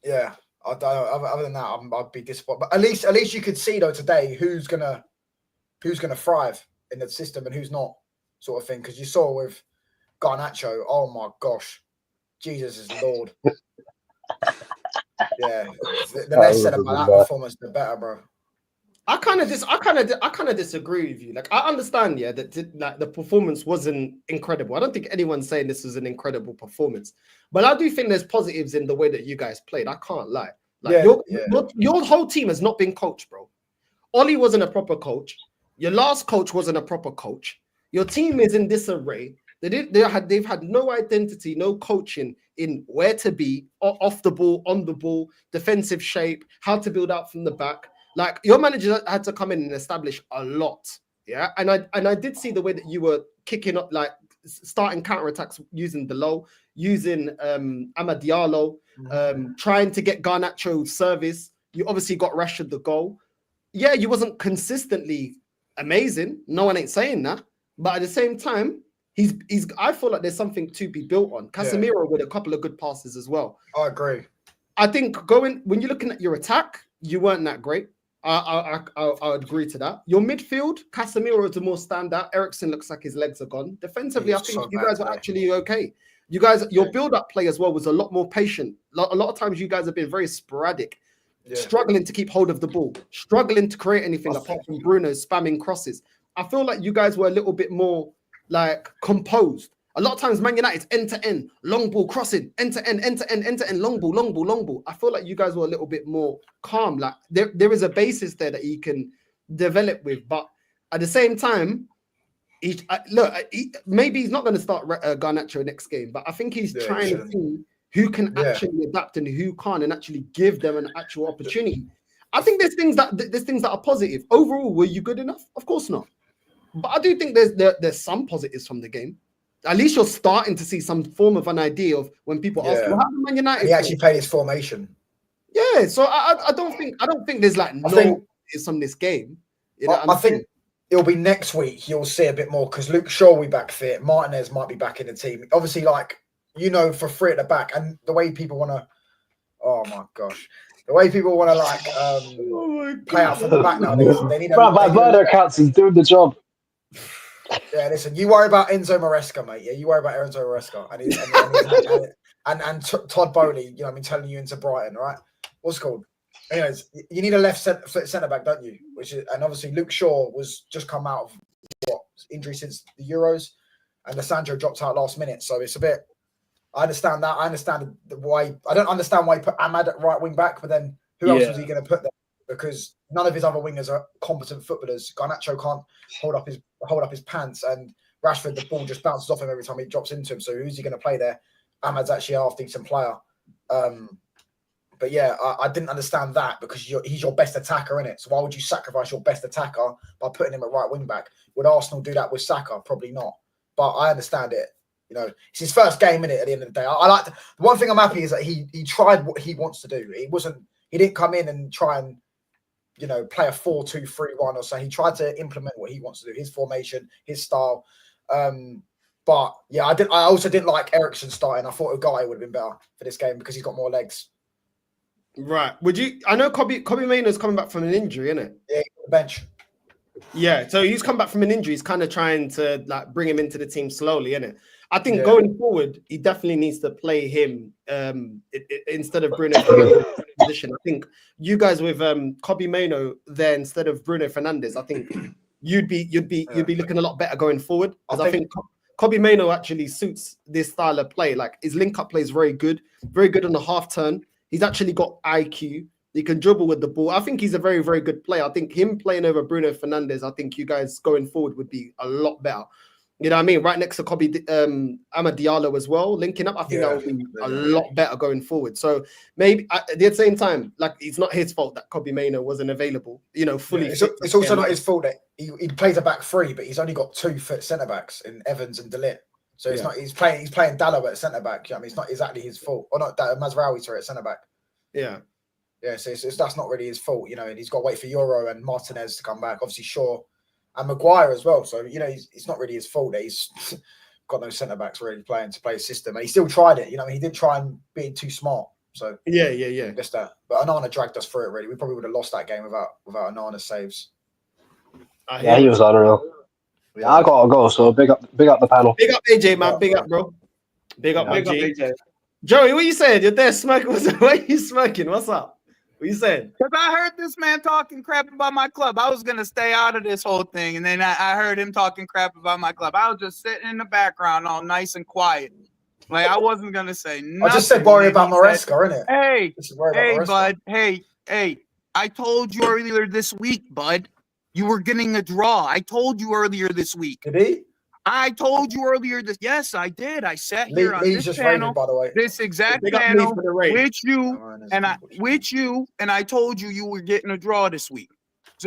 [SPEAKER 6] Yeah. I don't know. Other than that, I'd be disappointed. But at least you could see though today who's gonna thrive in the system and who's not, sort of thing. Because you saw with Garnacho, oh my gosh, Jesus is Lord. Yeah, the less said about that performance, the better, bro.
[SPEAKER 1] I kind of disagree with you. Like, I understand, yeah, that like the performance wasn't incredible. I don't think anyone's saying this was an incredible performance, but I do think there's positives in the way that you guys played. I can't lie. Like, your whole team has not been coached, bro. Ollie wasn't a proper coach. Your last coach wasn't a proper coach. Your team is in disarray. They've had no identity, no coaching in where to be, off the ball, on the ball, defensive shape, how to build out from the back. Like, your manager had to come in and establish a lot, yeah. And I did see the way that you were kicking up, like starting counterattacks using Delo, using Amad Diallo, trying to get Garnacho service. You obviously got Rashford the goal. Yeah, you wasn't consistently amazing. No one ain't saying that, but at the same time, he's. I feel like there's something to be built on. Casemiro with a couple of good passes as well.
[SPEAKER 6] I agree.
[SPEAKER 1] I think when you're looking at your attack, you weren't that great. I would agree to that. Your midfield, Casemiro is the more standout. Eriksen looks like his legs are gone. Defensively, I think you guys were actually okay. You guys, your build-up play as well was a lot more patient. A lot of times you guys have been very sporadic, struggling to keep hold of the ball, struggling to create anything apart from Bruno spamming crosses. I feel like you guys were a little bit more like composed. A lot of times, Man United's end-to-end, long ball crossing, end-to-end, long ball. I feel like you guys were a little bit more calm. Like there is a basis there that he can develop with. But at the same time, maybe he's not going to start Garnacho next game. But I think he's trying to see who can actually adapt and who can't, and actually give them an actual opportunity. I think there's things that are positive. Overall, were you good enough? Of course not. But I do think there's some positives from the game. At least you're starting to see some form of an idea of when people ask, well, how did Man United?
[SPEAKER 6] He actually played his formation.
[SPEAKER 1] Yeah, so I don't think there's like is from this game. You know,
[SPEAKER 6] I think it'll be next week. You'll see a bit more because Luke Shaw will be back fit. Martinez might be back in the team. Obviously, like for three at the back, and the way people want to. Oh my gosh. The way people want to play out from the back now, they need.
[SPEAKER 5] By their accounts, he's doing the job.
[SPEAKER 6] Yeah, listen. You worry about Enzo Maresca, mate. Yeah, you worry about Enzo Maresca and Todd Bowley. You know, telling you into Brighton, right? What's it called? Anyways, you need a left centre back, don't you? And obviously Luke Shaw was just come out of injury since the Euros, and Lissandro dropped out last minute. So it's a bit. I understand that. I understand why. I don't understand why he put Ahmad at right wing back, but then who else was he going to put there? Because none of his other wingers are competent footballers. Garnacho can't hold up his pants, and Rashford, the ball just bounces off him every time he drops into him. So who's he going to play there? Ahmad's actually a half decent player. But yeah, I didn't understand that because he's your best attacker, innit? So why would you sacrifice your best attacker by putting him at right wing back? Would Arsenal do that with Saka? Probably not. But I understand it. You know, it's his first game, innit? At the end of the day, the one thing I'm happy is that he tried what he wants to do. He didn't come in and try and play a 4-2-3-1 or so. He tried to implement what he wants to do, his formation, his style. But yeah, I also didn't like Eriksen starting. I thought Ugarte would have been better for this game because he's got more legs.
[SPEAKER 1] Right. Would you? I know Kobe Mainoo's coming back from an injury, isn't it?
[SPEAKER 6] Yeah, on the bench.
[SPEAKER 1] Yeah, so he's come back from an injury. He's kind of trying to like bring him into the team slowly, isn't it? I think going forward, he definitely needs to play him instead of Bruno Fernandes position. I think you guys with Kobe Mainoo there instead of Bruno Fernandes, I think you'd be looking a lot better going forward. Because I think Kobe Mainoo actually suits this style of play. Like his link-up play is very good on the half turn. He's actually got IQ. He can dribble with the ball. I think he's a very, very good player. I think him playing over Bruno Fernandes, I think you guys going forward would be a lot better. You know what I mean? Right next to Kobe Amad Diallo as well, linking up. I think that would be a lot better going forward. So maybe at the same time, like it's not his fault that Kobe Mainoo wasn't available, fully.
[SPEAKER 6] Yeah, it's also not his fault that he plays a back three, but he's only got 2 fit centre backs in Evans and De Ligt. So it's not he's playing Dallo at centre back. You know what I mean, it's not exactly his fault. Or not Mazraoui, sorry, at centre back.
[SPEAKER 1] Yeah.
[SPEAKER 6] Yeah, so that's not really his fault, and he's got to wait for Euro and Martinez to come back. Obviously, Shaw and Maguire as well. So, it's not really his fault that he's got no centre-backs really playing to play his system. And he still tried it, he didn't try and be too smart. So,
[SPEAKER 1] yeah.
[SPEAKER 6] Just that. But Onana dragged us through it, really. We probably would have lost that game without Onana's saves.
[SPEAKER 5] Yeah, he was unreal. Yeah, I got to go, so big up the panel.
[SPEAKER 1] Big up AJ, man. Big up, bro. Big up, AJ. Joey, what you saying? You're there smoking. Why are you smoking? What's up? What you saying?
[SPEAKER 7] Because I heard this man talking crap about my club. I was going to stay out of this whole thing, and then I heard him talking crap about my club. I was just sitting in the background all nice and quiet. Like, I wasn't going to say nothing.
[SPEAKER 6] I just said worry about Maresca, innit?
[SPEAKER 7] Hey, bud. Hey. I told you earlier this week, bud. You were getting a draw. I told you earlier this week.
[SPEAKER 6] Did he?
[SPEAKER 7] I told you earlier this. Yes, I did. I sat here on this channel,
[SPEAKER 6] rated, by the way.
[SPEAKER 7] this exact channel, with you, and I told you were getting a draw this week.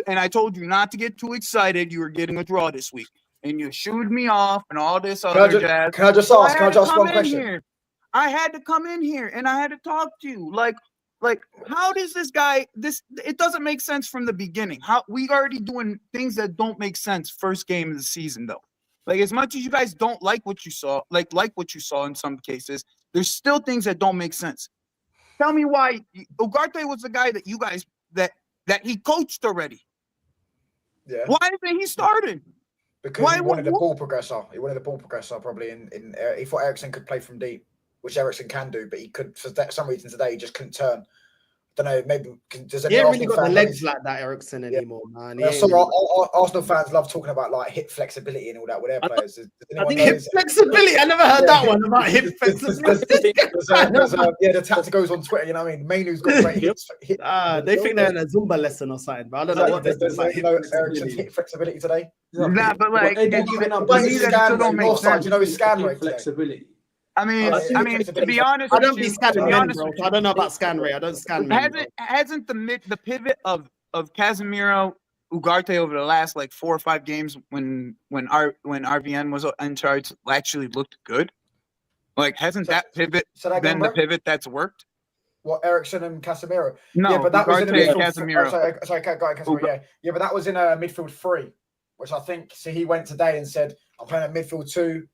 [SPEAKER 7] And I told you not to get too excited. You were getting a draw this week, and you shooed me off and all this other jazz.
[SPEAKER 6] Can I just ask one question?
[SPEAKER 7] I had to come in here and I had to talk to you. Like, how does this guy? It doesn't make sense from the beginning. How we already doing things that don't make sense first game of the season though. Like, as much as you guys don't like what you saw, like what you saw in some cases, there's still things that don't make sense. Tell me why Ugarte was the guy that you guys that he coached already.
[SPEAKER 6] Yeah.
[SPEAKER 7] Why isn't he starting?
[SPEAKER 6] Because he wanted a ball progressor. He wanted a ball progressor probably. He thought Eriksen could play from deep, which Eriksen can do, but he could for some reason today he just couldn't turn. Don't know, maybe does
[SPEAKER 1] he ain't really got the legs like that Eriksen anymore, man.
[SPEAKER 6] Arsenal fans love talking about like hip flexibility and all that with their players.
[SPEAKER 1] I think hip flexibility. I never heard that one about hip flexibility.
[SPEAKER 6] The tactic goes on Twitter. You know what I mean? Mainoo's got great hips.
[SPEAKER 1] They think they're in a Zumba lesson or something, but I don't know what they're doing.
[SPEAKER 6] Eriksen's hip flexibility today.
[SPEAKER 7] Nah, but like,
[SPEAKER 6] you know his scan rate
[SPEAKER 4] flexibility.
[SPEAKER 7] I mean, to be honest,
[SPEAKER 1] I don't be scanning men, bro. I don't know about scan rate. I don't scan men.
[SPEAKER 7] Hasn't the pivot of Casemiro, Ugarte over the last like 4 or 5 games when RVN was in charge actually looked good? Like, hasn't that pivot been the pivot that's worked?
[SPEAKER 6] What, Eriksen and Casemiro?
[SPEAKER 7] No,
[SPEAKER 6] yeah, but that was in a midfield.
[SPEAKER 7] Casemiro.
[SPEAKER 6] Sorry, Casemiro. Yeah, but that was in a midfield 3, which I think. So he went today and said, "I'm playing a midfield 2."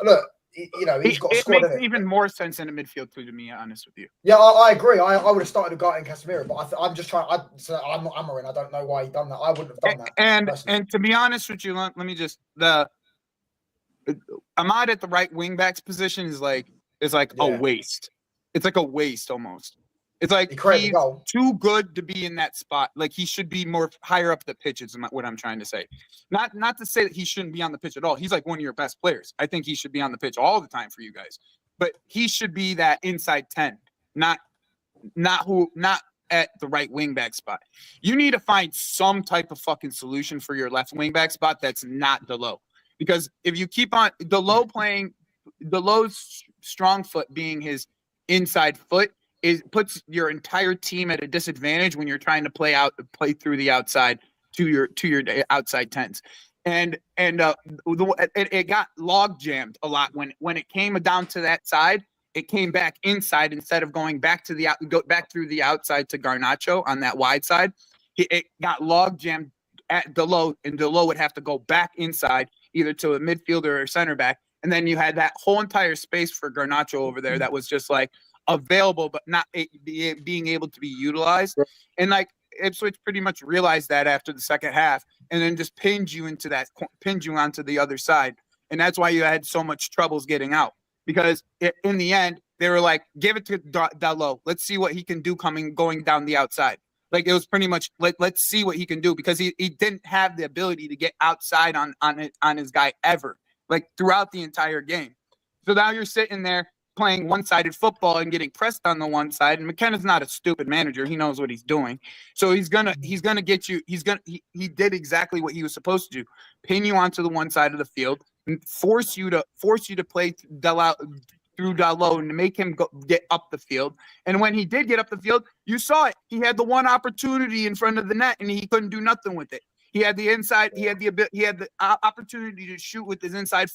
[SPEAKER 6] Look. He's got a squad.
[SPEAKER 7] It makes even more sense in a midfield too, to be honest with you.
[SPEAKER 6] Yeah, I agree. I would have started Ugarte and Casemiro, but I'm just trying. I'm not Amorim. I don't know why he done that. I wouldn't have done that.
[SPEAKER 7] And to be honest with you, let me just Ahmad at the right wing back's position is like a waste. It's like a waste almost. It's like he's too good to be in that spot. Like, he should be more higher up the pitch is what I'm trying to say. Not to say that he shouldn't be on the pitch at all. He's like one of your best players. I think he should be on the pitch all the time for you guys. But he should be that inside 10, not at the right wing back spot. You need to find some type of fucking solution for your left wing back spot that's not Dalot. Because if you keep on Dalot playing, Dalot's strong foot being his inside foot, it puts your entire team at a disadvantage when you're trying to play through the outside to your outside 10s. And it got log jammed a lot when it came down to that side. It came back inside instead of going back through the outside to Garnacho on that wide side. it got log jammed at Dalot, and Dalot would have to go back inside either to a midfielder or center back. And then you had that whole entire space for Garnacho over there that was just like available, but not being able to be utilized. And like Ipswich pretty much realized that after the second half, and then just pinned you onto the other side. And that's why you had so much troubles getting out, because in the end, they were like, give it to Dalot. Let's see what he can do going down the outside. Like, it was pretty much, let's see what he can do, because he didn't have the ability to get outside on his guy ever, like throughout the entire game. So now you're sitting there playing one-sided football and getting pressed on the one side. And McKenna's not a stupid manager. He knows what he's doing. So he's gonna get you. He did exactly what he was supposed to do: pin you onto the one side of the field and force you to play through Dalot and to make him get up the field. And when he did get up the field, you saw it. He had the one opportunity in front of the net, and he couldn't do nothing with it. He had the inside. He had the opportunity to shoot with his inside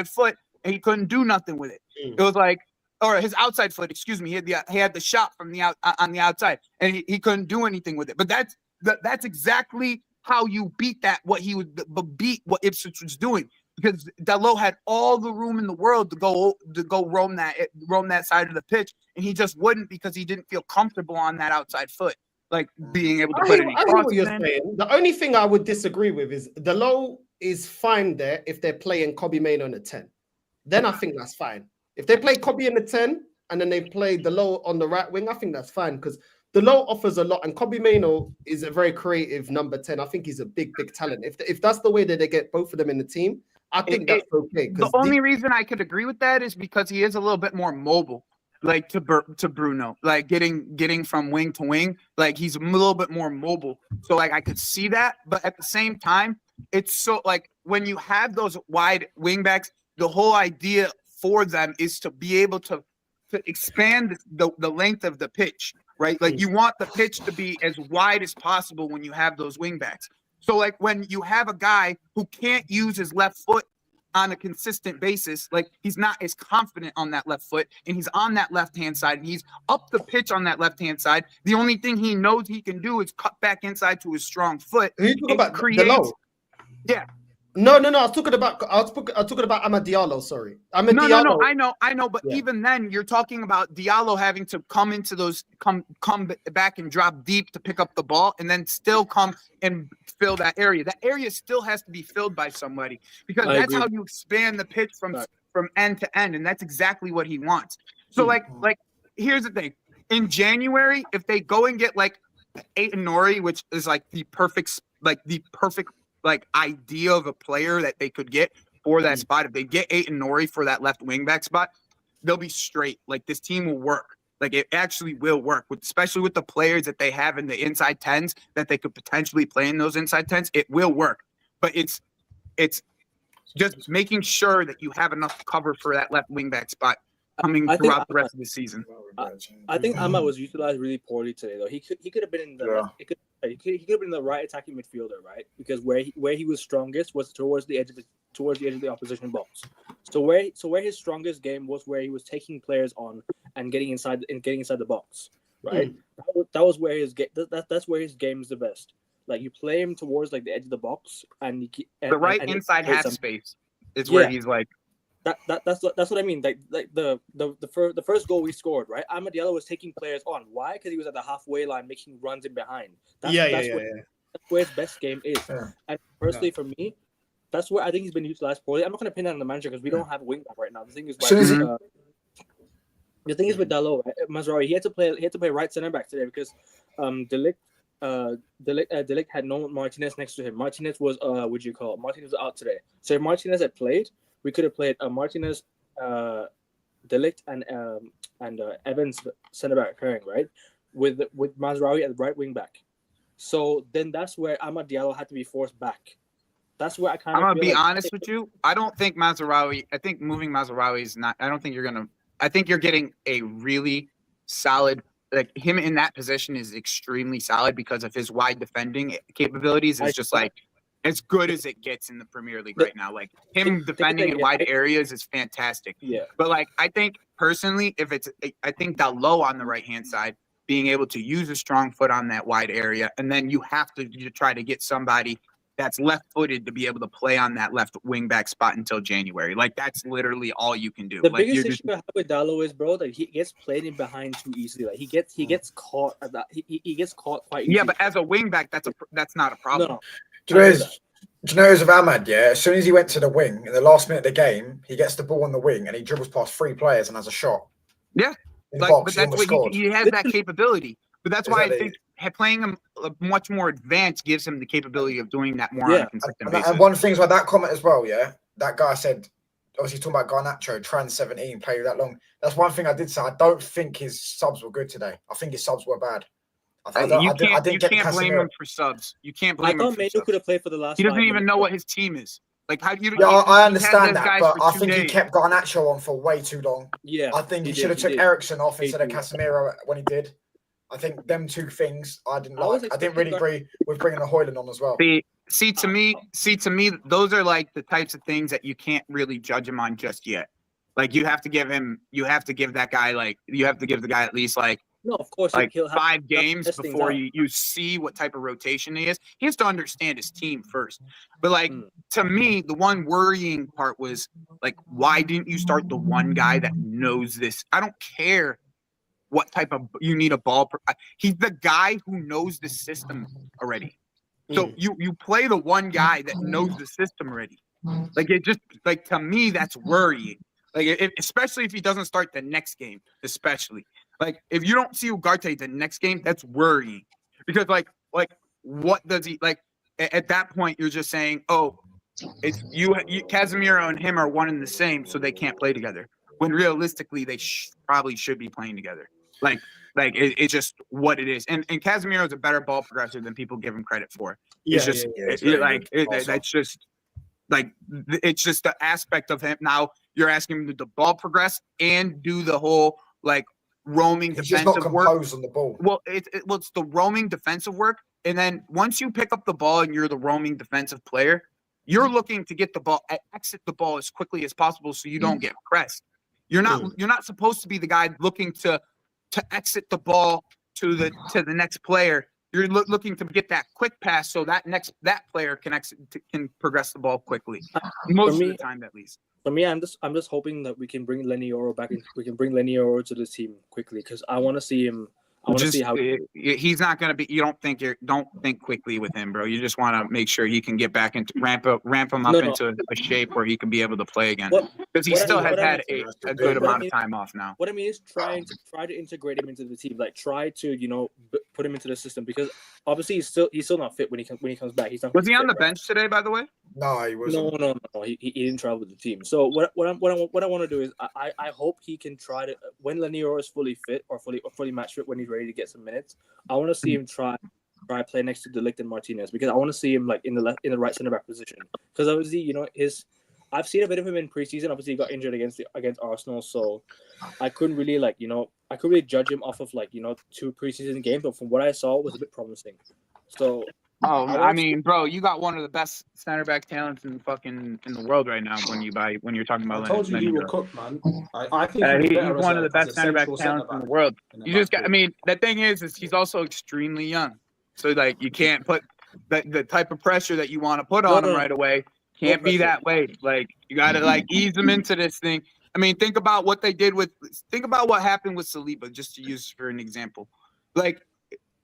[SPEAKER 7] foot, and he couldn't do nothing with it. It was like, or his outside foot. Excuse me. He had the shot from on the outside, and he couldn't do anything with it. But that's exactly how you beat that. What he would beat what Ipswich was doing. Because Dalot had all the room in the world to go roam that side of the pitch, and he just wouldn't, because he didn't feel comfortable on that outside foot, like being able to put any crosses in.
[SPEAKER 1] What you're saying. The only thing I would disagree with is Dalot is fine there if they're playing Kobbie Mainoo on a 10. Then I think that's fine. If they play Kobbie in the 10 and then they play Dalot on the right wing, I think that's fine, because Dalot offers a lot, and Kobbie Mainoo is a very creative number 10. I think he's a big talent. If that's the way that they get both of them in the team, I think that's okay.
[SPEAKER 7] The only reason I could agree with that is because he is a little bit more mobile, like to Bruno, like getting from wing to wing, like he's a little bit more mobile. So like I could see that, but at the same time, it's so like when you have those wide wing backs, the whole idea for them is to be able to expand the length of the pitch, right? Like you want the pitch to be as wide as possible when you have those wing backs. So, like, when you have a guy who can't use his left foot on a consistent basis, like, he's not as confident on that left foot, and he's on that left-hand side, and he's up the pitch on that left-hand side. The only thing he knows he can do is cut back inside to his strong foot.
[SPEAKER 1] Who you talking about? Dalot? Yeah. No. I was talking about Amad Diallo. Sorry,
[SPEAKER 7] No. I know. But even then, you're talking about Diallo having to come into those, come back and drop deep to pick up the ball, and then still come and fill that area. That area still has to be filled by somebody, because that's how you expand the pitch from end to end, and that's exactly what he wants. So like here's the thing: in January, if they go and get like Aït-Nouri, which is like the perfect idea of a player that they could get for that spot. If they get Aït-Nouri for that left wing back spot, they'll be straight. Like, this team will work. Like, it actually will work, especially with the players that they have in the inside 10s that they could potentially play in those inside 10s. It will work, but it's just making sure that you have enough cover for that left wing back spot coming throughout the rest of the season.
[SPEAKER 2] I think Ahmad was utilized really poorly today, though. He could have been in the he could have been the right attacking midfielder, right? Because where he was strongest was towards the edge of the opposition box. So where his strongest game was where he was taking players on and getting inside the box, right? That was where his game. That's where his game is the best. Like, you play him towards like the edge of the box, and
[SPEAKER 7] the right inside half space is where he's like.
[SPEAKER 2] That's what I mean. Like the first goal we scored, right? Amad Diallo was taking players on. Why? Because he was at the halfway line making runs in behind. That's where his best game is. Yeah. And personally, for me, that's where I think he's been utilized poorly. I'm not going to pin that on the manager because we don't have a wing back right now. The thing is, with Dalot, right? Mazraoui, he had to play right center back today because De Ligt had no Martinez next to him. Martinez was Martinez was out today. So if Martinez had played, we could have played Martinez, De Ligt, and Evans center back pairing, right? With Mazraoui at the right wing back. So then that's where Amad Diallo had to be forced back. That's where I'm
[SPEAKER 7] gonna be honest with you. I don't think Mazraoui. I think moving Mazraoui is not. I don't think you're gonna. I think you're getting a really solid. Like, him in that position is extremely solid because of his wide defending capabilities. It's just like as good as it gets in the Premier League right now. Like, him defending in wide areas is fantastic.
[SPEAKER 2] Yeah.
[SPEAKER 7] But like, I think personally, I think Dalot on the right hand side being able to use a strong foot on that wide area, and then you have to try to get somebody that's left-footed to be able to play on that left wing back spot until January. Like, that's literally all you can do.
[SPEAKER 2] The
[SPEAKER 7] Like,
[SPEAKER 2] biggest issue I have with Dalot is, bro, that he gets played in behind too easily. Like, he gets caught at that. He gets caught quite easily.
[SPEAKER 7] Yeah, but as a wing back, that's not a problem.
[SPEAKER 2] No.
[SPEAKER 6] Do you know with Ahmad, yeah? As soon as he went to the wing, in the last minute of the game, he gets the ball on the wing and he dribbles past 3 players and has a shot.
[SPEAKER 7] Yeah.
[SPEAKER 6] In the
[SPEAKER 7] Like,
[SPEAKER 6] box,
[SPEAKER 7] but that's what he has that capability. But that's why I think playing him much more advanced gives him the capability of doing that more on a consistent basis.
[SPEAKER 6] And one of the things about that comment as well, yeah, that guy said, obviously talking about Garnacho, trans 17, played that long. That's one thing I did say. I don't think his subs were good today. I think his subs were bad.
[SPEAKER 7] You can't blame him for subs. You can't blame him. I thought
[SPEAKER 2] Manu could have played for the last.
[SPEAKER 7] He doesn't even know what his team is. Like, how do you?
[SPEAKER 6] Yeah, I understand that, but I think he kept Garnacho on for way too long.
[SPEAKER 2] Yeah,
[SPEAKER 6] I think he should have took Ericsson off instead of Casemiro when he did. I think them 2 things I didn't like. I didn't really agree with bringing the Hoyland on as well.
[SPEAKER 7] See, to me, those are like the types of things that you can't really judge him on just yet. Like, you have to give the guy at least like.
[SPEAKER 2] No, of course,
[SPEAKER 7] like
[SPEAKER 2] he'll
[SPEAKER 7] 5 games before you see what type of rotation he is. He has to understand his team first. But like to me, the one worrying part was like, why didn't you start the one guy that knows this? I don't care what type of you need a ball. He's the guy who knows the system already. So you play the one guy that knows the system already. Like, it just like, to me, that's worrying. Like, especially if he doesn't start the next game, especially. Like, if you don't see Ugarte the next game, that's worrying. Because, like, what does he, like, at that point, you're just saying, oh, it's you Casemiro and him are one and the same, so they can't play together. When realistically, they probably should be playing together. Like it's just what it is. And Casemiro is a better ball progressor than people give him credit for. It's that's just, like, it's just the aspect of him. Now, you're asking him to the ball progress and do the whole, like, roaming defensive work.
[SPEAKER 6] On the ball.
[SPEAKER 7] Well, it's the roaming defensive work, and then once you pick up the ball and you're the roaming defensive player, you're looking to get the ball, exit the ball as quickly as possible so you don't get pressed. You're not supposed to be the guy looking to exit the ball to the next player. You're looking to get that quick pass so that player can progress the ball quickly. Most of the time, at least.
[SPEAKER 2] For me, I'm just hoping that we can bring Lenny Oro back in. We can bring Lenny Oro to the team quickly because I want to see him. I want to see how
[SPEAKER 7] he's not going to be. You don't think quickly with him, bro. You just want to make sure he can get back into ramp him up into a shape where he can be able to play again. Because he still has had a good amount of time off now.
[SPEAKER 2] What I mean is try to integrate him into the team. Like, try to put him into the system because obviously he's still not fit when he comes back. He's not.
[SPEAKER 7] Was he on the bench today, by the way?
[SPEAKER 6] No, he wasn't.
[SPEAKER 2] No. He didn't travel with the team. So what I want to do is I hope he can try to, when Lenny Oro is fully fit or fully match fit, when he's ready to get some minutes, I want to see him try play next to De Ligt and Martinez because I want to see him like in the right center back position because obviously I've seen a bit of him in preseason. Obviously, he got injured against Arsenal, so I couldn't really judge him off of 2 preseason games. But from what I saw, it was a bit promising. So,
[SPEAKER 7] I mean, bro, you got one of the best center back talents in the world right now. When you're talking about,
[SPEAKER 4] I told you he will cook, man. I think
[SPEAKER 7] he's one of the best center back talents in the world. You just got. I mean, the thing is he's also extremely young, so like you can't put the type of pressure that you want to put on him right away. Can't be that way. Like, you got to ease them into this thing. I mean, think about what happened with Saliba, just to use for an example. Like,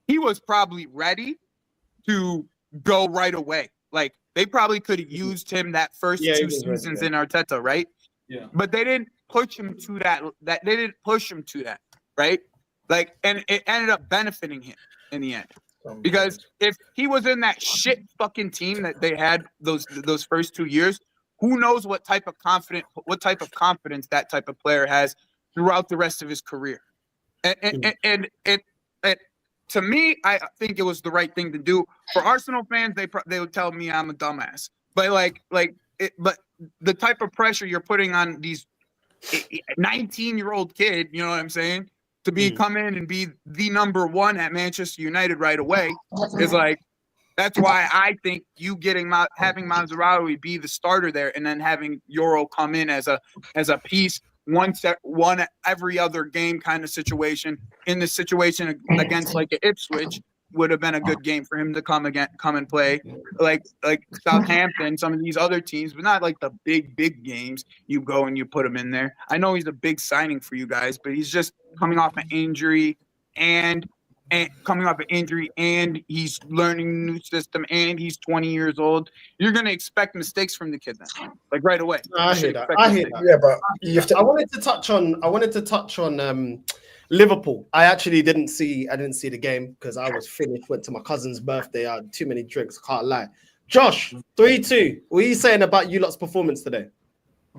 [SPEAKER 7] he was probably ready to go right away. Like, they probably could have used him that first 2 seasons in Arteta, right?
[SPEAKER 4] Yeah.
[SPEAKER 7] But they didn't push him to that. They didn't push him to that, right? Like, and it ended up benefiting him in the end. Because if he was in that shit fucking team that they had those first 2 years, who knows what type of confidence that type of player has throughout the rest of his career. And to me, I think it was the right thing to do. For Arsenal fans, they would tell me I'm a dumbass. But but the type of pressure you're putting on these 19-year-old kid, you know what I'm saying? To come in and be the number 1 at Manchester United right away is like, that's why I think you having Mazraoui be the starter there and then having Euro come in as a piece one every other game kind of situation. In the situation against like Ipswich would have been a good game for him to come and play. Like Southampton, some of these other teams, but not like the big games. You go and you put him in there. I know he's a big signing for you guys, but he's just coming off an injury and he's learning a new system and he's 20 years old. You're gonna expect mistakes from the kid then, like right away.
[SPEAKER 1] I hear that.
[SPEAKER 6] Yeah, but you have to.
[SPEAKER 1] I wanted to touch on Liverpool. I actually didn't see the game because I was finished. Went to my cousin's birthday. I had too many drinks. Can't lie. Josh, 3-2. What are you saying about you lot's performance today?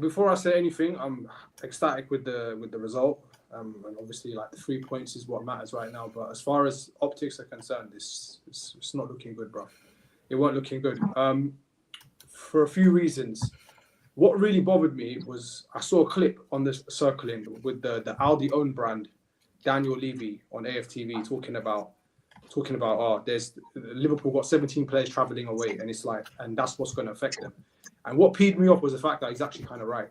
[SPEAKER 4] Before I say anything, I'm ecstatic with the result. And obviously, like the 3 points is what matters right now. But as far as optics are concerned, it's not looking good, bro. It weren't looking good. For a few reasons. What really bothered me was I saw a clip on this circling with the Aldi own brand, Daniel Levy on AFTV talking about there's Liverpool got 17 players traveling away, and it's like, and that's what's going to affect them. And what peed me off was the fact that he's actually kind of right,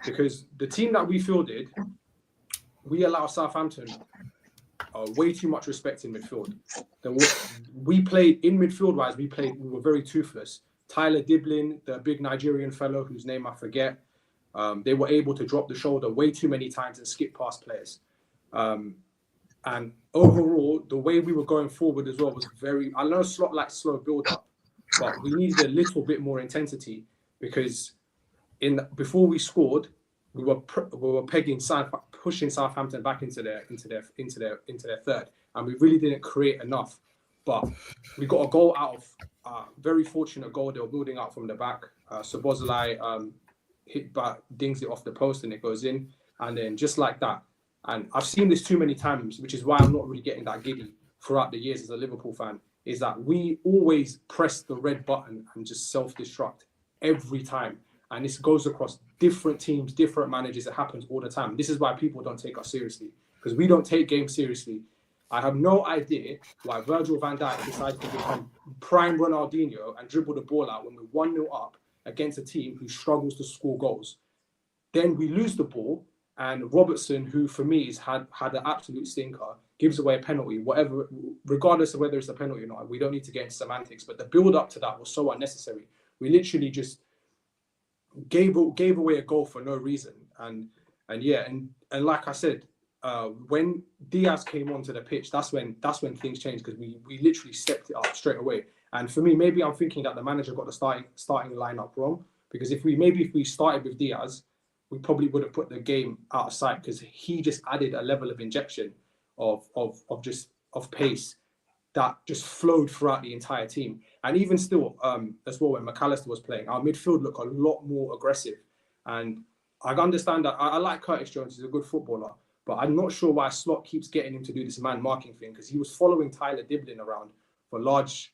[SPEAKER 4] because the team that we fielded, we allow Southampton way too much respect in midfield. We played in midfield wise. We were very toothless. Tyler Diblin, the big Nigerian fellow whose name I forget, they were able to drop the shoulder way too many times and skip past players. And overall, the way we were going forward as well was very, I know slot like slow build up, but we needed a little bit more intensity, because before we scored, we were pushing Southampton back into their third, and we really didn't create enough. But we got a goal out of a very fortunate goal. They were building up from the back. Szoboszlai dings it off the post and it goes in, and then just like that. And I've seen this too many times, which is why I'm not really getting that giddy throughout the years as a Liverpool fan, is that we always press the red button and just self-destruct every time. And this goes across different teams, different managers. It happens all the time. This is why people don't take us seriously, because we don't take games seriously. I have no idea why Virgil van Dijk decided to become prime Ronaldinho and dribble the ball out when we're 1-0 up against a team who struggles to score goals. Then we lose the ball, and Robertson, who for me has had an absolute stinker, gives away a penalty, whatever, regardless of whether it's a penalty or not. We don't need to get into semantics, but the build up to that was so unnecessary. We literally just gave away a goal for no reason. And like I said, when Diaz came onto the pitch, that's when things changed, because we literally stepped it up straight away. And for me, maybe I'm thinking that the manager got the starting lineup wrong, because if we started with Diaz, we probably would have put the game out of sight, because he just added a level of injection of pace that just flowed throughout the entire team. And even still, as well, when McAllister was playing, our midfield looked a lot more aggressive. And I understand that I like Curtis Jones; he's a good footballer, but I'm not sure why Slot keeps getting him to do this man marking thing, because he was following Tyler Diblin around for large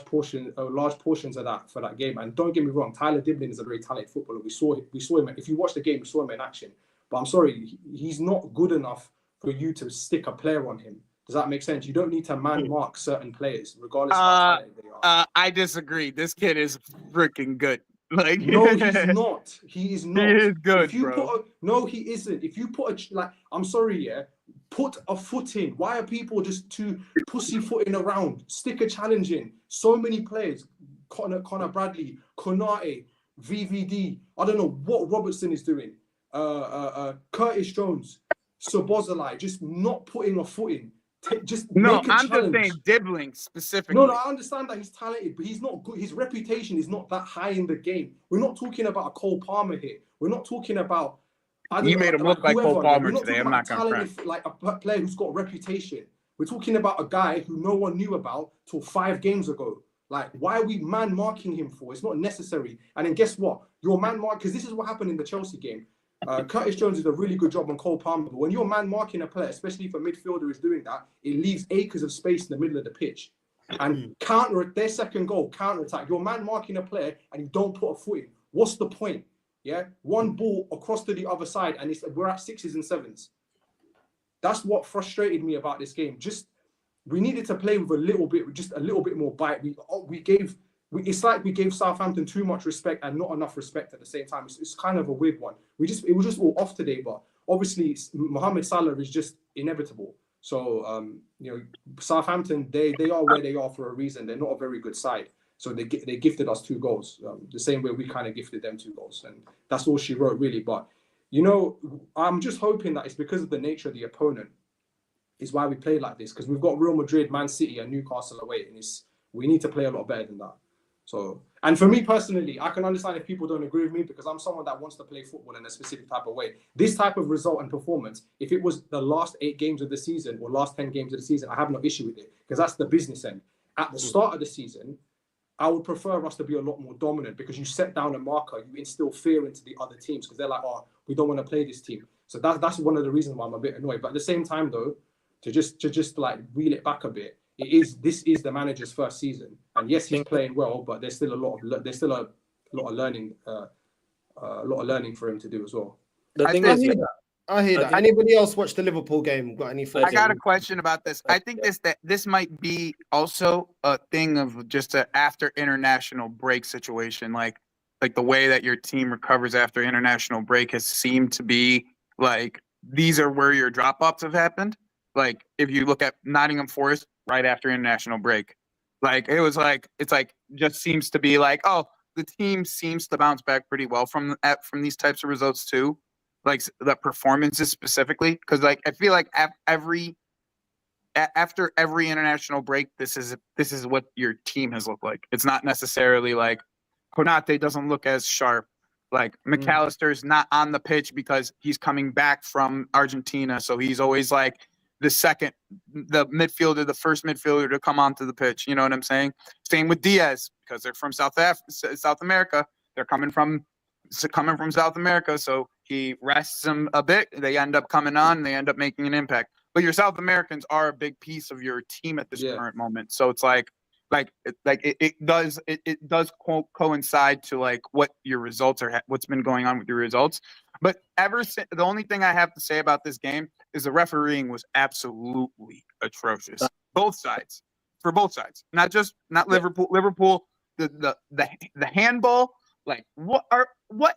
[SPEAKER 4] portions of that game. And don't get me wrong, Tyler Diblin is a very talented footballer. We saw him. If you watch the game, we saw him in action. But I'm sorry, he's not good enough for you to stick a player on him. Does that make sense? You don't need to man mark certain players, regardless of how talented they are.
[SPEAKER 7] I disagree. This kid is freaking good. Like,
[SPEAKER 4] no, he's not. He is not.
[SPEAKER 7] He is good,
[SPEAKER 4] if you
[SPEAKER 7] bro.
[SPEAKER 4] No, he isn't. If you I'm sorry, yeah. Put a foot in. Why are people just too pussyfooting around? Stick a challenge in. So many players. Connor Bradley, Konate, VVD. I don't know what Robertson is doing. Curtis Jones, Szoboszlai, just not putting a foot in. I'm just saying
[SPEAKER 7] Dibbling specifically.
[SPEAKER 4] No, I understand that he's talented, but he's not good. His reputation is not that high in the game. We're not talking about a Cole Palmer here. We're not talking about.
[SPEAKER 7] You made him look like Cole Palmer today. I'm not going to
[SPEAKER 4] like a player who's got a reputation. We're talking about a guy who no one knew about till 5 games ago. Like, why are we man marking him for? It's not necessary. And then guess what? Your man mark, because this is what happened in the Chelsea game. Curtis Jones did a really good job on Cole Palmer, but when you're man marking a player, especially if a midfielder is doing that, it leaves acres of space in the middle of the pitch. And their second goal, counter attack. You're man marking a player and you don't put a foot in. What's the point? Yeah, one ball across to the other side, and we're at 6s and 7s. That's what frustrated me about this game. We needed to play with just a little bit more bite. We gave it's like we gave Southampton too much respect and not enough respect at the same time. It's kind of a weird one. It was just all off today, but obviously Mohamed Salah is just inevitable. So Southampton, they are where they are for a reason. They're not a very good side. So they gifted us 2 goals, the same way we kind of gifted them 2 goals, and that's all she wrote really. But I'm just hoping that it's because of the nature of the opponent is why we play like this, because we've got Real Madrid, Man City, and Newcastle away, and we need to play a lot better than that. So, and for me personally, I can understand if people don't agree with me, because I'm someone that wants to play football in a specific type of way. This type of result and performance, if it was the last 8 games of the season or last 10 games of the season, I have no issue with it, because that's the business end. At the start of the season, I would prefer us to be a lot more dominant, because you set down a marker, you instill fear into the other teams, because they're like, oh, we don't want to play this team. So that's one of the reasons why I'm a bit annoyed. But at the same time, though, to just like reel it back a bit, this is the manager's first season, and yes, he's playing well, but there's still a lot of learning for him to do as well.
[SPEAKER 1] I hear that. Anybody else watch the Liverpool game? Got any thoughts?
[SPEAKER 7] I got a question about this. I think this might be also a thing of just an after international break situation, like the way that your team recovers after international break has seemed to be like these are where your drop-offs have happened. Like if you look at Nottingham Forest right after international break, like it's like just seems to be like, oh, the team seems to bounce back pretty well from these types of results too, like the performances specifically, because like I feel like after every international break, this is what your team has looked like. It's not necessarily like Konate doesn't look as sharp. Like McAllister's not on the pitch because he's coming back from Argentina, so he's always like the first midfielder to come onto the pitch. You know what I'm saying? Same with Diaz, because they're from South America. They're coming from South America, so he rests them a bit. They end up coming on, and they end up making an impact. But your South Americans are a big piece of your team at this current moment. So it's it does coincide to like what your results are, what's been going on with your results. But the only thing I have to say about this game is the refereeing was absolutely atrocious. Both sides, not Liverpool. Liverpool, the handball. Like what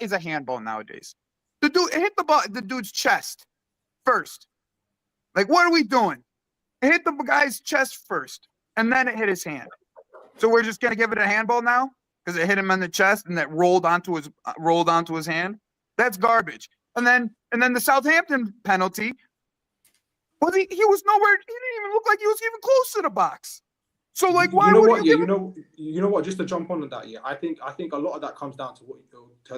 [SPEAKER 7] is a handball nowadays? The dude hit the dude's chest first. Like what are we doing? It hit the guy's chest first, and then it hit his hand. So we're just gonna give it a handball now because it hit him on the chest and that rolled onto his hand. That's garbage. And then the Southampton penalty. Well, he was nowhere. He didn't even look like he was even close to the box. So like, why would you?
[SPEAKER 4] You know what? Just to jump on that, I think a lot of that comes down to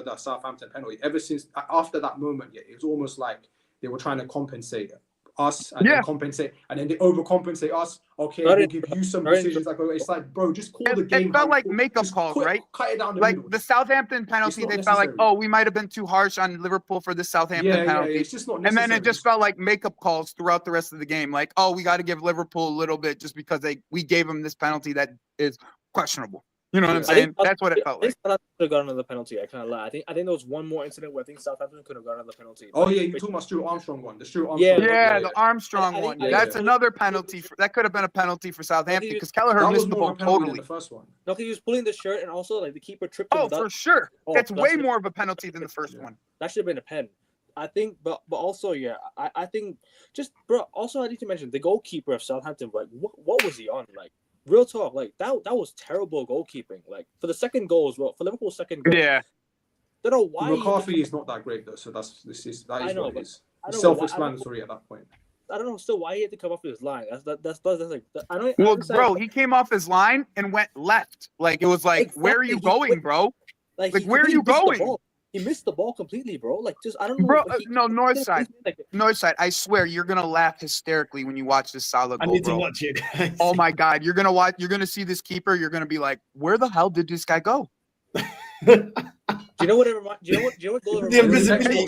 [SPEAKER 4] that Southampton penalty. Ever since after that moment, it was almost like they were trying to compensate us and then compensate, and then they overcompensate us. Okay, we'll give you some decisions. Like it's like, bro, just call the game.
[SPEAKER 7] It felt like makeup calls, right?
[SPEAKER 4] Cut it down the
[SPEAKER 7] like
[SPEAKER 4] middle.
[SPEAKER 7] The Southampton penalty, they felt like, oh, we might have been too harsh on Liverpool for the Southampton penalty.
[SPEAKER 4] It's just not
[SPEAKER 7] necessary. And then it just felt like makeup calls throughout the rest of the game. Like, oh, we got to give Liverpool a little bit just because we gave them this penalty that is questionable. You know what I'm saying? That's what it felt like.
[SPEAKER 2] I think Southampton could have got another penalty. I can't lie. I think there was one more incident where I think Southampton could have got another penalty.
[SPEAKER 4] Oh yeah, you're talking about Stuart Armstrong one. The Stuart Armstrong one.
[SPEAKER 7] The Armstrong one. That's another penalty. That could have been a penalty for Southampton because Kelleher missed the ball totally.
[SPEAKER 4] The first one.
[SPEAKER 2] No, because he was pulling the shirt and also like the keeper tripped him.
[SPEAKER 7] Oh, for sure. That's way more of a penalty than the first one.
[SPEAKER 2] That should have been a pen. I think, but also, I think just, bro. Also, I need to mention the goalkeeper of Southampton. Like, what was he on? Like, real talk. Like that was terrible goalkeeping. Like for the second goal as well, for Liverpool's second goal.
[SPEAKER 7] Yeah.
[SPEAKER 2] Don't know why.
[SPEAKER 4] McCarthy is not that great though, so that is what it is. It's self-explanatory at that point.
[SPEAKER 2] I don't know still why he had to come off his line. That's like I don't.
[SPEAKER 7] Well, bro, he came off his line and went left. Like it was like, exactly. Where are you going, bro? Like where are you going?
[SPEAKER 2] He missed the ball completely, bro. Like, just I don't know.
[SPEAKER 7] Bro, Northside. I swear you're gonna laugh hysterically when you watch this Salah goal.
[SPEAKER 1] I need to watch it. Guys.
[SPEAKER 7] Oh my God, you're gonna watch. You're gonna see this keeper. You're gonna be like, where the hell did this guy go?
[SPEAKER 2] Do you know what it reminds? Do you know what goal?
[SPEAKER 1] The invisibility.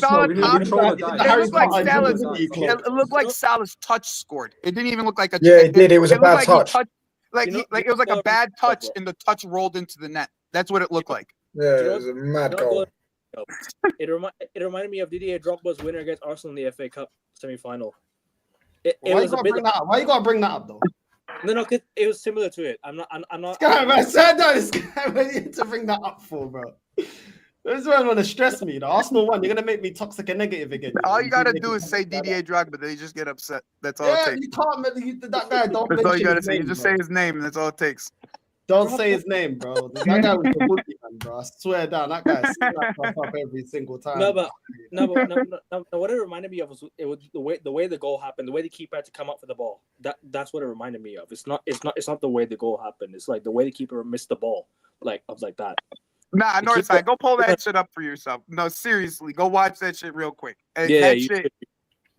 [SPEAKER 7] It looked like Salah's touch scored. It didn't even look like a.
[SPEAKER 6] Yeah, it did. It was a bad touch.
[SPEAKER 7] It was like a bad touch, and the touch rolled into the net. That's what it looked like.
[SPEAKER 6] Yeah, it was a mad goal.
[SPEAKER 2] It reminded me of Didier Drogba's winner against Arsenal in the FA Cup semi-final.
[SPEAKER 1] Why you gotta bring that up though?
[SPEAKER 2] No, it was similar to it. I'm not.
[SPEAKER 1] I said that. This guy, what you to bring that up for, bro? This one want to stress me. The Arsenal one, you're gonna make me toxic and negative again.
[SPEAKER 7] All you gotta do is say Didier Drogba, they just get upset. That's all it
[SPEAKER 1] Yeah,
[SPEAKER 7] takes.
[SPEAKER 1] you can't. That guy. Don't
[SPEAKER 7] That's all you
[SPEAKER 1] mention
[SPEAKER 7] gotta
[SPEAKER 1] his
[SPEAKER 7] say. You
[SPEAKER 1] name,
[SPEAKER 7] just
[SPEAKER 1] bro.
[SPEAKER 7] say his name, and that's all it takes.
[SPEAKER 1] Don't say his name, bro. That guy was the boogeyman, bro. I swear down, that guy snapped us up every single time.
[SPEAKER 2] No, what it reminded me of was the way the goal happened, the way the keeper had to come up for the ball. That's what it reminded me of. It's not the way the goal happened. It's like the way the keeper missed the ball. Like I was like that.
[SPEAKER 7] Nah,
[SPEAKER 2] The
[SPEAKER 7] Northside,
[SPEAKER 2] keeper-
[SPEAKER 7] go pull that shit up for yourself. No, seriously, go watch that shit real quick.
[SPEAKER 2] Yeah,
[SPEAKER 7] That
[SPEAKER 2] you
[SPEAKER 7] shit,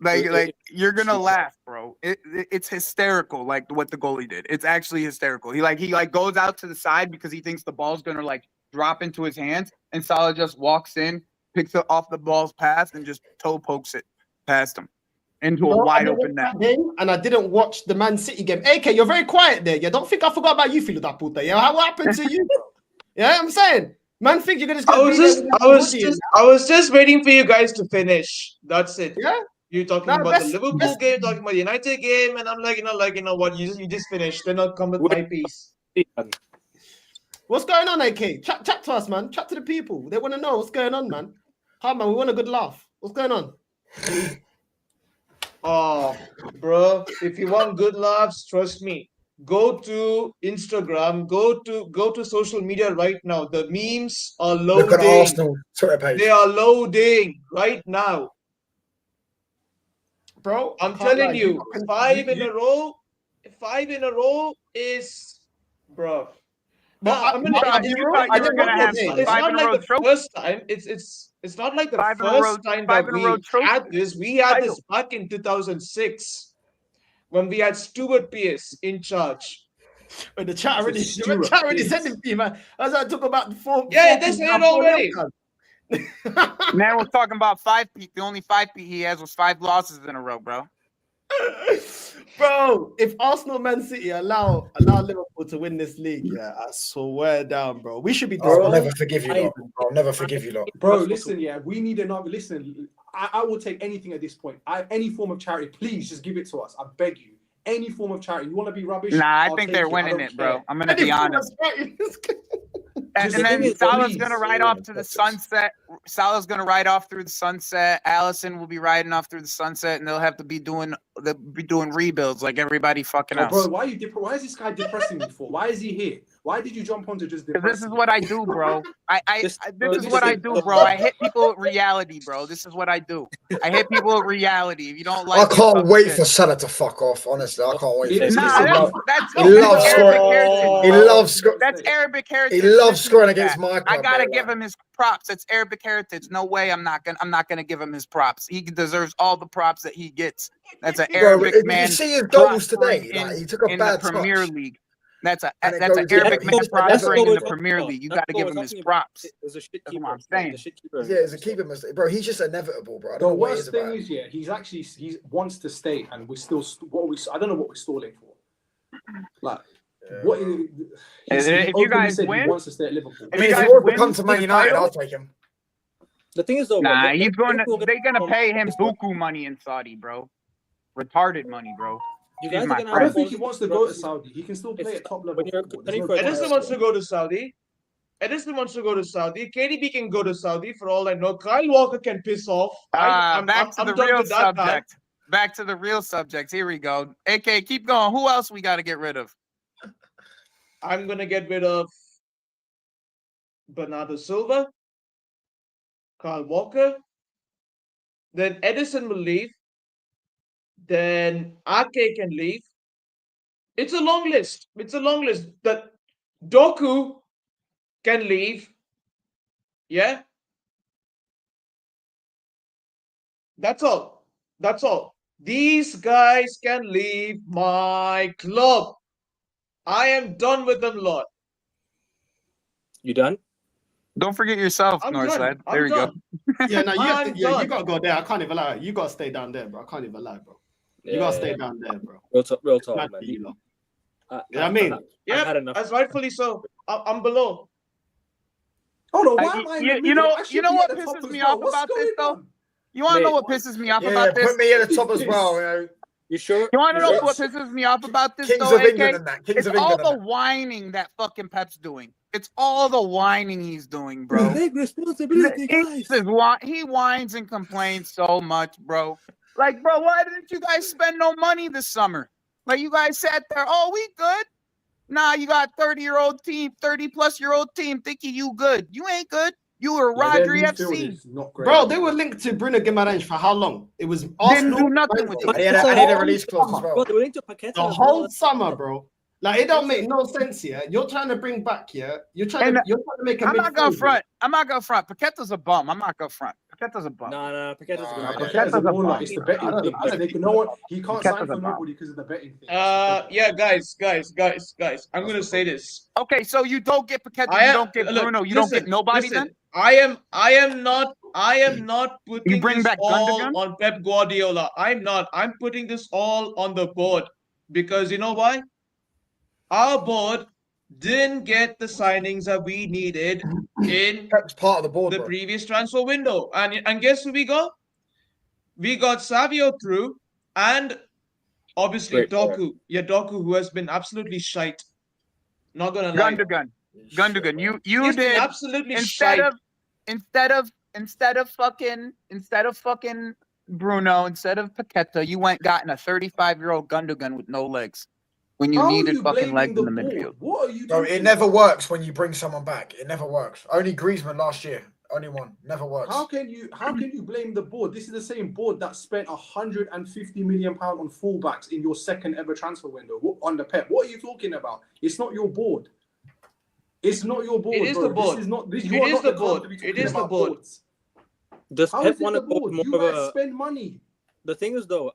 [SPEAKER 2] should.
[SPEAKER 7] like you're gonna laugh, bro. It's hysterical, like what the goalie did. It's actually hysterical. He goes out to the side because he thinks the ball's gonna like drop into his hands, and Salah just walks in, picks it off the ball's path, and just toe pokes it past him into a wide open net.
[SPEAKER 1] And I didn't watch the Man City game. AK, you're very quiet there. Yeah, don't think I forgot about you, Philo da puta. Yeah, what happened to you? Yeah, I'm saying, man, think you're gonna.
[SPEAKER 8] I was just waiting for you guys to finish. That's it.
[SPEAKER 1] Yeah.
[SPEAKER 8] You're talking about the Liverpool game, talking about the United game, and I'm like, you know what? You just finished. Then I'll come with my piece.
[SPEAKER 1] What's going on, AK? Chat to us, man. Chat to the people. They want to know what's going on, man. Hi, man. We want a good laugh. What's going on?
[SPEAKER 8] Oh, bro, if you want good laughs, trust me. Go to Instagram. Go to social media right now. The memes are loading.
[SPEAKER 6] Look at Arsenal Twitter page.
[SPEAKER 8] They are loading right now.
[SPEAKER 1] Bro,
[SPEAKER 8] I'm telling you, 5 in a row. 5 in a row is, bro.
[SPEAKER 1] But
[SPEAKER 7] you thought you were gonna have
[SPEAKER 8] It's
[SPEAKER 7] five
[SPEAKER 8] not
[SPEAKER 7] in a row
[SPEAKER 8] like the
[SPEAKER 7] trophy.
[SPEAKER 8] first time. It's not like the
[SPEAKER 7] Five in a
[SPEAKER 8] first
[SPEAKER 7] row-
[SPEAKER 8] time
[SPEAKER 7] five
[SPEAKER 8] that
[SPEAKER 7] in a
[SPEAKER 8] we
[SPEAKER 7] row trophy.
[SPEAKER 8] had this. We had
[SPEAKER 7] Title.
[SPEAKER 8] this back in 2006 when we had Stuart Pearce in charge.
[SPEAKER 1] But the chat already,
[SPEAKER 8] Stuart
[SPEAKER 1] said it to you, man. As I talk about the four.
[SPEAKER 8] Yeah, they said it already.
[SPEAKER 7] Man was talking about 5-peat. The only 5-peat he has was 5 losses in a row, bro.
[SPEAKER 1] Bro, if Arsenal, Man City allow Liverpool to win this league, yeah, I swear down, bro. We should be.
[SPEAKER 6] I'll never forgive you, lot. I'll never forgive you, lot.
[SPEAKER 4] Bro, listen, yeah, we need another. Listen, I will take anything at this point. Any form of charity, please just give it to us. I beg you. Any form of charity. You want to be rubbish?
[SPEAKER 7] Nah, I
[SPEAKER 4] I'll
[SPEAKER 7] think
[SPEAKER 4] take
[SPEAKER 7] they're
[SPEAKER 4] it. I
[SPEAKER 7] winning
[SPEAKER 4] don't
[SPEAKER 7] it, bro.
[SPEAKER 4] care.
[SPEAKER 7] I'm gonna be honest. And
[SPEAKER 4] the
[SPEAKER 7] then
[SPEAKER 4] thing is,
[SPEAKER 7] Salah's
[SPEAKER 4] please.
[SPEAKER 7] gonna ride off to the sunset. Salah's gonna ride off through the sunset. Allison will be riding off through the sunset, and they'll have to be doing rebuilds like everybody fucking
[SPEAKER 4] Oh,
[SPEAKER 7] else.
[SPEAKER 4] bro, why is this guy depressing me for? Why is he here? Why did you jump on to just depress
[SPEAKER 7] This is
[SPEAKER 4] me?
[SPEAKER 7] what I do, bro. This is what I do, bro.
[SPEAKER 4] listen.
[SPEAKER 7] I hit people with reality, bro. This is what I do. I hit people with reality. If you don't like,
[SPEAKER 6] I
[SPEAKER 7] it,
[SPEAKER 6] can't
[SPEAKER 7] fuck
[SPEAKER 6] wait
[SPEAKER 7] shit.
[SPEAKER 6] for Salah to fuck off. Honestly, I can't wait. For
[SPEAKER 4] Nah,
[SPEAKER 6] this.
[SPEAKER 7] That's
[SPEAKER 6] He loves
[SPEAKER 7] Arabic
[SPEAKER 6] scoring.
[SPEAKER 7] heritage.
[SPEAKER 6] He loves scoring.
[SPEAKER 7] That's Arabic heritage.
[SPEAKER 6] He loves
[SPEAKER 7] Listen
[SPEAKER 6] scoring
[SPEAKER 7] to
[SPEAKER 6] against
[SPEAKER 7] that.
[SPEAKER 6] my club.
[SPEAKER 7] I gotta
[SPEAKER 6] bro,
[SPEAKER 7] give
[SPEAKER 6] like.
[SPEAKER 7] him his props. That's Arabic heritage. No way. I'm not gonna give him his props. He deserves all the props that he gets. That's an
[SPEAKER 6] Bro,
[SPEAKER 7] Arabic
[SPEAKER 6] did
[SPEAKER 7] man.
[SPEAKER 6] you see his goals
[SPEAKER 7] prospering
[SPEAKER 6] today? Like, he took a
[SPEAKER 7] in the
[SPEAKER 6] bad
[SPEAKER 7] Premier
[SPEAKER 6] touch.
[SPEAKER 7] League. That's an
[SPEAKER 6] And it
[SPEAKER 7] Arabic
[SPEAKER 6] goes-
[SPEAKER 7] man
[SPEAKER 6] That's
[SPEAKER 7] prospering in the
[SPEAKER 2] what we're
[SPEAKER 7] Premier
[SPEAKER 2] talking
[SPEAKER 7] League. You
[SPEAKER 2] about.
[SPEAKER 7] gotta give him his
[SPEAKER 2] That's what we're
[SPEAKER 7] props.
[SPEAKER 2] There's a shit
[SPEAKER 7] That's
[SPEAKER 2] keeper.
[SPEAKER 7] what I'm saying.
[SPEAKER 2] The shit keeper.
[SPEAKER 6] Yeah, it's a keeper mistake, bro. He's just inevitable, bro. I
[SPEAKER 4] The
[SPEAKER 6] don't know what it is
[SPEAKER 4] worst thing
[SPEAKER 6] about.
[SPEAKER 4] is, yeah, he wants to stay, and we're still I don't know what we're stalling for. Like, what?
[SPEAKER 7] If you guys win,
[SPEAKER 4] he wants to stay at Liverpool.
[SPEAKER 7] if
[SPEAKER 6] If
[SPEAKER 7] you guys
[SPEAKER 6] he wants to
[SPEAKER 7] win
[SPEAKER 6] come to Man
[SPEAKER 7] the
[SPEAKER 6] United,
[SPEAKER 7] title-
[SPEAKER 6] I'll take him.
[SPEAKER 2] The thing is, though,
[SPEAKER 7] Nah,
[SPEAKER 2] bro,
[SPEAKER 7] he's going to.
[SPEAKER 2] Liverpool
[SPEAKER 7] They're gonna pay him
[SPEAKER 2] Liverpool-
[SPEAKER 7] buku money in Saudi, bro. Retarded money, bro.
[SPEAKER 2] You
[SPEAKER 7] He's
[SPEAKER 2] guys
[SPEAKER 7] my
[SPEAKER 2] are gonna
[SPEAKER 4] I
[SPEAKER 2] have
[SPEAKER 4] don't
[SPEAKER 7] friend.
[SPEAKER 4] think he wants to go to Saudi. He can still play at top level.
[SPEAKER 2] when you're
[SPEAKER 4] football.
[SPEAKER 2] competing
[SPEAKER 4] There's
[SPEAKER 2] for
[SPEAKER 4] no
[SPEAKER 2] a
[SPEAKER 8] Edison
[SPEAKER 4] chance.
[SPEAKER 8] wants to go to Saudi. Edison wants to go to Saudi. KDB can go to Saudi for all I know. Kyle Walker can piss off. I'm
[SPEAKER 7] Back to the
[SPEAKER 8] done
[SPEAKER 7] real
[SPEAKER 8] with that guy.
[SPEAKER 7] subject. Back to the real subject. Here we go. AK, keep going. Who else we got to get rid of?
[SPEAKER 8] I'm gonna get rid of Bernardo Silva, Kyle Walker. Then Edison will leave. Then Ake can leave. It's a long list. That Doku can leave. Yeah. That's all. These guys can leave my club. I am done with them, Lord.
[SPEAKER 2] You done?
[SPEAKER 7] Don't forget yourself,
[SPEAKER 8] I'm
[SPEAKER 7] Northside.
[SPEAKER 8] done.
[SPEAKER 7] There
[SPEAKER 8] I'm
[SPEAKER 7] we go.
[SPEAKER 8] done.
[SPEAKER 1] Yeah, no,
[SPEAKER 8] I'm
[SPEAKER 1] you
[SPEAKER 8] done.
[SPEAKER 1] gotta go there. I can't even lie. You gotta stay down there, bro. I can't even lie, bro. You gotta stay down there, bro.
[SPEAKER 2] Real talk,
[SPEAKER 1] Mad
[SPEAKER 2] man.
[SPEAKER 1] for you lot.
[SPEAKER 2] I
[SPEAKER 1] You know what I mean?
[SPEAKER 2] I've
[SPEAKER 8] Yeah,
[SPEAKER 2] had enough.
[SPEAKER 8] that's rightfully so. I'm below.
[SPEAKER 4] Hold on, why am I? in the
[SPEAKER 7] You
[SPEAKER 4] middle?
[SPEAKER 7] know-
[SPEAKER 4] I should
[SPEAKER 7] you know
[SPEAKER 4] be
[SPEAKER 7] what
[SPEAKER 4] at the top
[SPEAKER 7] pisses
[SPEAKER 4] as
[SPEAKER 7] me
[SPEAKER 4] well.
[SPEAKER 7] off
[SPEAKER 4] What's
[SPEAKER 7] about this,
[SPEAKER 4] going
[SPEAKER 7] though?
[SPEAKER 4] on?
[SPEAKER 7] You want to know
[SPEAKER 2] Mate,
[SPEAKER 7] what pisses me off
[SPEAKER 6] Yeah,
[SPEAKER 7] about this?
[SPEAKER 6] put me at the top as well. You know.
[SPEAKER 2] You sure?
[SPEAKER 7] You want to know
[SPEAKER 6] Yes.
[SPEAKER 7] what pisses me off about this,
[SPEAKER 6] Kings
[SPEAKER 7] though,
[SPEAKER 6] of England
[SPEAKER 7] AK?
[SPEAKER 6] and that. Kings
[SPEAKER 7] It's
[SPEAKER 6] of
[SPEAKER 7] all
[SPEAKER 6] England
[SPEAKER 7] the
[SPEAKER 6] and that.
[SPEAKER 7] whining that fucking Pep's doing. It's all the whining he's doing, bro.
[SPEAKER 2] Take responsibility, guys.
[SPEAKER 7] He whines and complains so much, bro. Like, bro, why didn't you guys spend no money this summer? Like, you guys sat there, oh, we good. Nah, you got 30-year-old team, 30-plus-year-old team thinking you good. You ain't good. You were
[SPEAKER 4] Their
[SPEAKER 7] Rodri
[SPEAKER 4] midfield
[SPEAKER 7] FC.
[SPEAKER 4] is not great.
[SPEAKER 1] Bro, they were linked to Bruno Guimaraes for how long? It was
[SPEAKER 7] Didn't
[SPEAKER 1] Arsenal.
[SPEAKER 7] do nothing with
[SPEAKER 1] Man
[SPEAKER 7] it.
[SPEAKER 1] City.
[SPEAKER 6] And he had a release clause as
[SPEAKER 2] Bro,
[SPEAKER 6] well.
[SPEAKER 2] they were linked to Paqueta
[SPEAKER 1] The
[SPEAKER 2] as
[SPEAKER 1] whole
[SPEAKER 2] well.
[SPEAKER 1] summer, bro. Like, it don't make no sense here. You're trying to bring back here. You're trying to make a
[SPEAKER 7] I'm not gonna
[SPEAKER 1] midfield.
[SPEAKER 7] front. I'm not gonna front. Paqueta's a bum. I'm not gonna front. Paqueta's a bum.
[SPEAKER 2] No, Paqueta's
[SPEAKER 6] Nah,
[SPEAKER 2] a
[SPEAKER 6] no,
[SPEAKER 2] good
[SPEAKER 4] Paqueta's
[SPEAKER 7] a
[SPEAKER 4] more
[SPEAKER 7] bomb.
[SPEAKER 4] like it's the betting thing.
[SPEAKER 1] I don't
[SPEAKER 4] Like,
[SPEAKER 1] think
[SPEAKER 4] no one, he can't
[SPEAKER 7] Paqueta's
[SPEAKER 4] sign
[SPEAKER 7] a
[SPEAKER 4] for
[SPEAKER 7] bomb.
[SPEAKER 4] nobody because of the betting thing.
[SPEAKER 8] Yeah, guys. I'm gonna say this.
[SPEAKER 7] Okay, so you don't get Paqueta,
[SPEAKER 8] I
[SPEAKER 7] you
[SPEAKER 8] am-
[SPEAKER 7] don't get
[SPEAKER 8] look,
[SPEAKER 7] Bruno, you don't get
[SPEAKER 8] listen,
[SPEAKER 7] nobody
[SPEAKER 8] listen.
[SPEAKER 7] then?
[SPEAKER 8] I am not putting
[SPEAKER 7] bring
[SPEAKER 8] this
[SPEAKER 7] back
[SPEAKER 8] all
[SPEAKER 7] Gundogan?
[SPEAKER 8] on Pep Guardiola. I'm not. I'm putting this all on the board because you know why? Our board didn't get the signings that we needed in
[SPEAKER 6] Pep's part of the board,
[SPEAKER 8] the
[SPEAKER 6] bro.
[SPEAKER 8] previous transfer window. And guess who we got? We got Savio through and obviously
[SPEAKER 2] Great player.
[SPEAKER 8] Doku. Yeah, Doku, who has been absolutely shite. Not gonna lie.
[SPEAKER 7] Gundogan. You
[SPEAKER 8] He's been
[SPEAKER 7] did
[SPEAKER 8] absolutely
[SPEAKER 7] instead
[SPEAKER 8] shite.
[SPEAKER 7] of fucking Bruno, instead of Paqueta, you went gotten a 35-year-old Gundogan with no legs when you
[SPEAKER 4] How are
[SPEAKER 7] needed
[SPEAKER 4] you
[SPEAKER 7] fucking
[SPEAKER 4] blaming
[SPEAKER 7] legs in the
[SPEAKER 4] board?
[SPEAKER 7] midfield.
[SPEAKER 4] What are you
[SPEAKER 6] Bro,
[SPEAKER 4] doing?
[SPEAKER 6] it never works when you bring someone back. It never works. Only Griezmann last year. Only one. Never works.
[SPEAKER 4] How can you blame the board? This is the same board that spent 150 million pounds on fullbacks in your second ever transfer window under Pep. What are you talking about? It's not your board. It's not your board.
[SPEAKER 8] It is
[SPEAKER 4] bro.
[SPEAKER 8] the board.
[SPEAKER 4] This is not. This,
[SPEAKER 8] It
[SPEAKER 4] you are
[SPEAKER 8] is
[SPEAKER 4] not
[SPEAKER 8] the
[SPEAKER 4] the club
[SPEAKER 8] board.
[SPEAKER 4] to be
[SPEAKER 8] It
[SPEAKER 4] talking
[SPEAKER 8] is the
[SPEAKER 4] about
[SPEAKER 8] board.
[SPEAKER 4] boards.
[SPEAKER 2] Does
[SPEAKER 4] How
[SPEAKER 2] Pep
[SPEAKER 4] is it
[SPEAKER 2] want
[SPEAKER 4] the
[SPEAKER 2] to go
[SPEAKER 4] board?
[SPEAKER 2] more
[SPEAKER 4] You
[SPEAKER 2] of
[SPEAKER 4] guys
[SPEAKER 2] a?
[SPEAKER 4] spend money
[SPEAKER 2] The thing is though,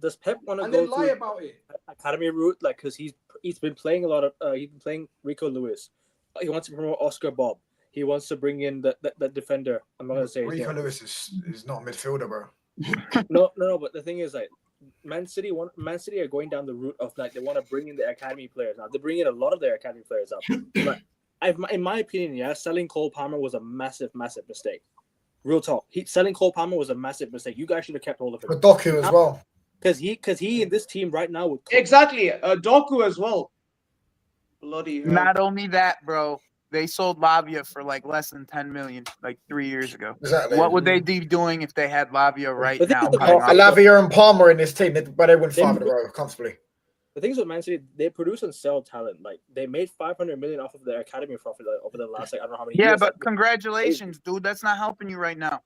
[SPEAKER 2] does Pep want to
[SPEAKER 4] and
[SPEAKER 2] go
[SPEAKER 4] then lie
[SPEAKER 2] to
[SPEAKER 4] about it.
[SPEAKER 2] academy route? Like, because he's been playing a lot of he's been playing Rico Lewis. He wants to promote Oscar Bob. He wants to bring in the defender. I'm not gonna say his
[SPEAKER 6] Rico
[SPEAKER 2] name.
[SPEAKER 6] Lewis is not a midfielder, bro.
[SPEAKER 2] No. But the thing is, like, Man City are going down the route of like they want to bring in the academy players now. They're bringing a lot of their academy players up. But in my opinion, yeah, selling Cole Palmer was a massive mistake. Real talk. Selling Cole Palmer was a massive mistake. You guys should have kept hold of him.
[SPEAKER 6] For Doku as well.
[SPEAKER 2] Because he in this team right now with
[SPEAKER 8] Exactly. Doku as well. Bloody hell.
[SPEAKER 7] Not only that, bro, they sold Lavia for like less than 10 million like 3 years ago.
[SPEAKER 6] Exactly.
[SPEAKER 7] What would they be doing if they had Lavia right
[SPEAKER 2] The thing
[SPEAKER 7] now?
[SPEAKER 2] is,
[SPEAKER 6] Lavia and Palmer in this team, but they win 5 in a row comfortably.
[SPEAKER 2] The thing is with Man City, they produce and sell talent. Like, they made 500 million off of their academy profit over the last, like, I don't know how many
[SPEAKER 7] Yeah,
[SPEAKER 2] years.
[SPEAKER 7] but congratulations, dude. That's not helping you right now.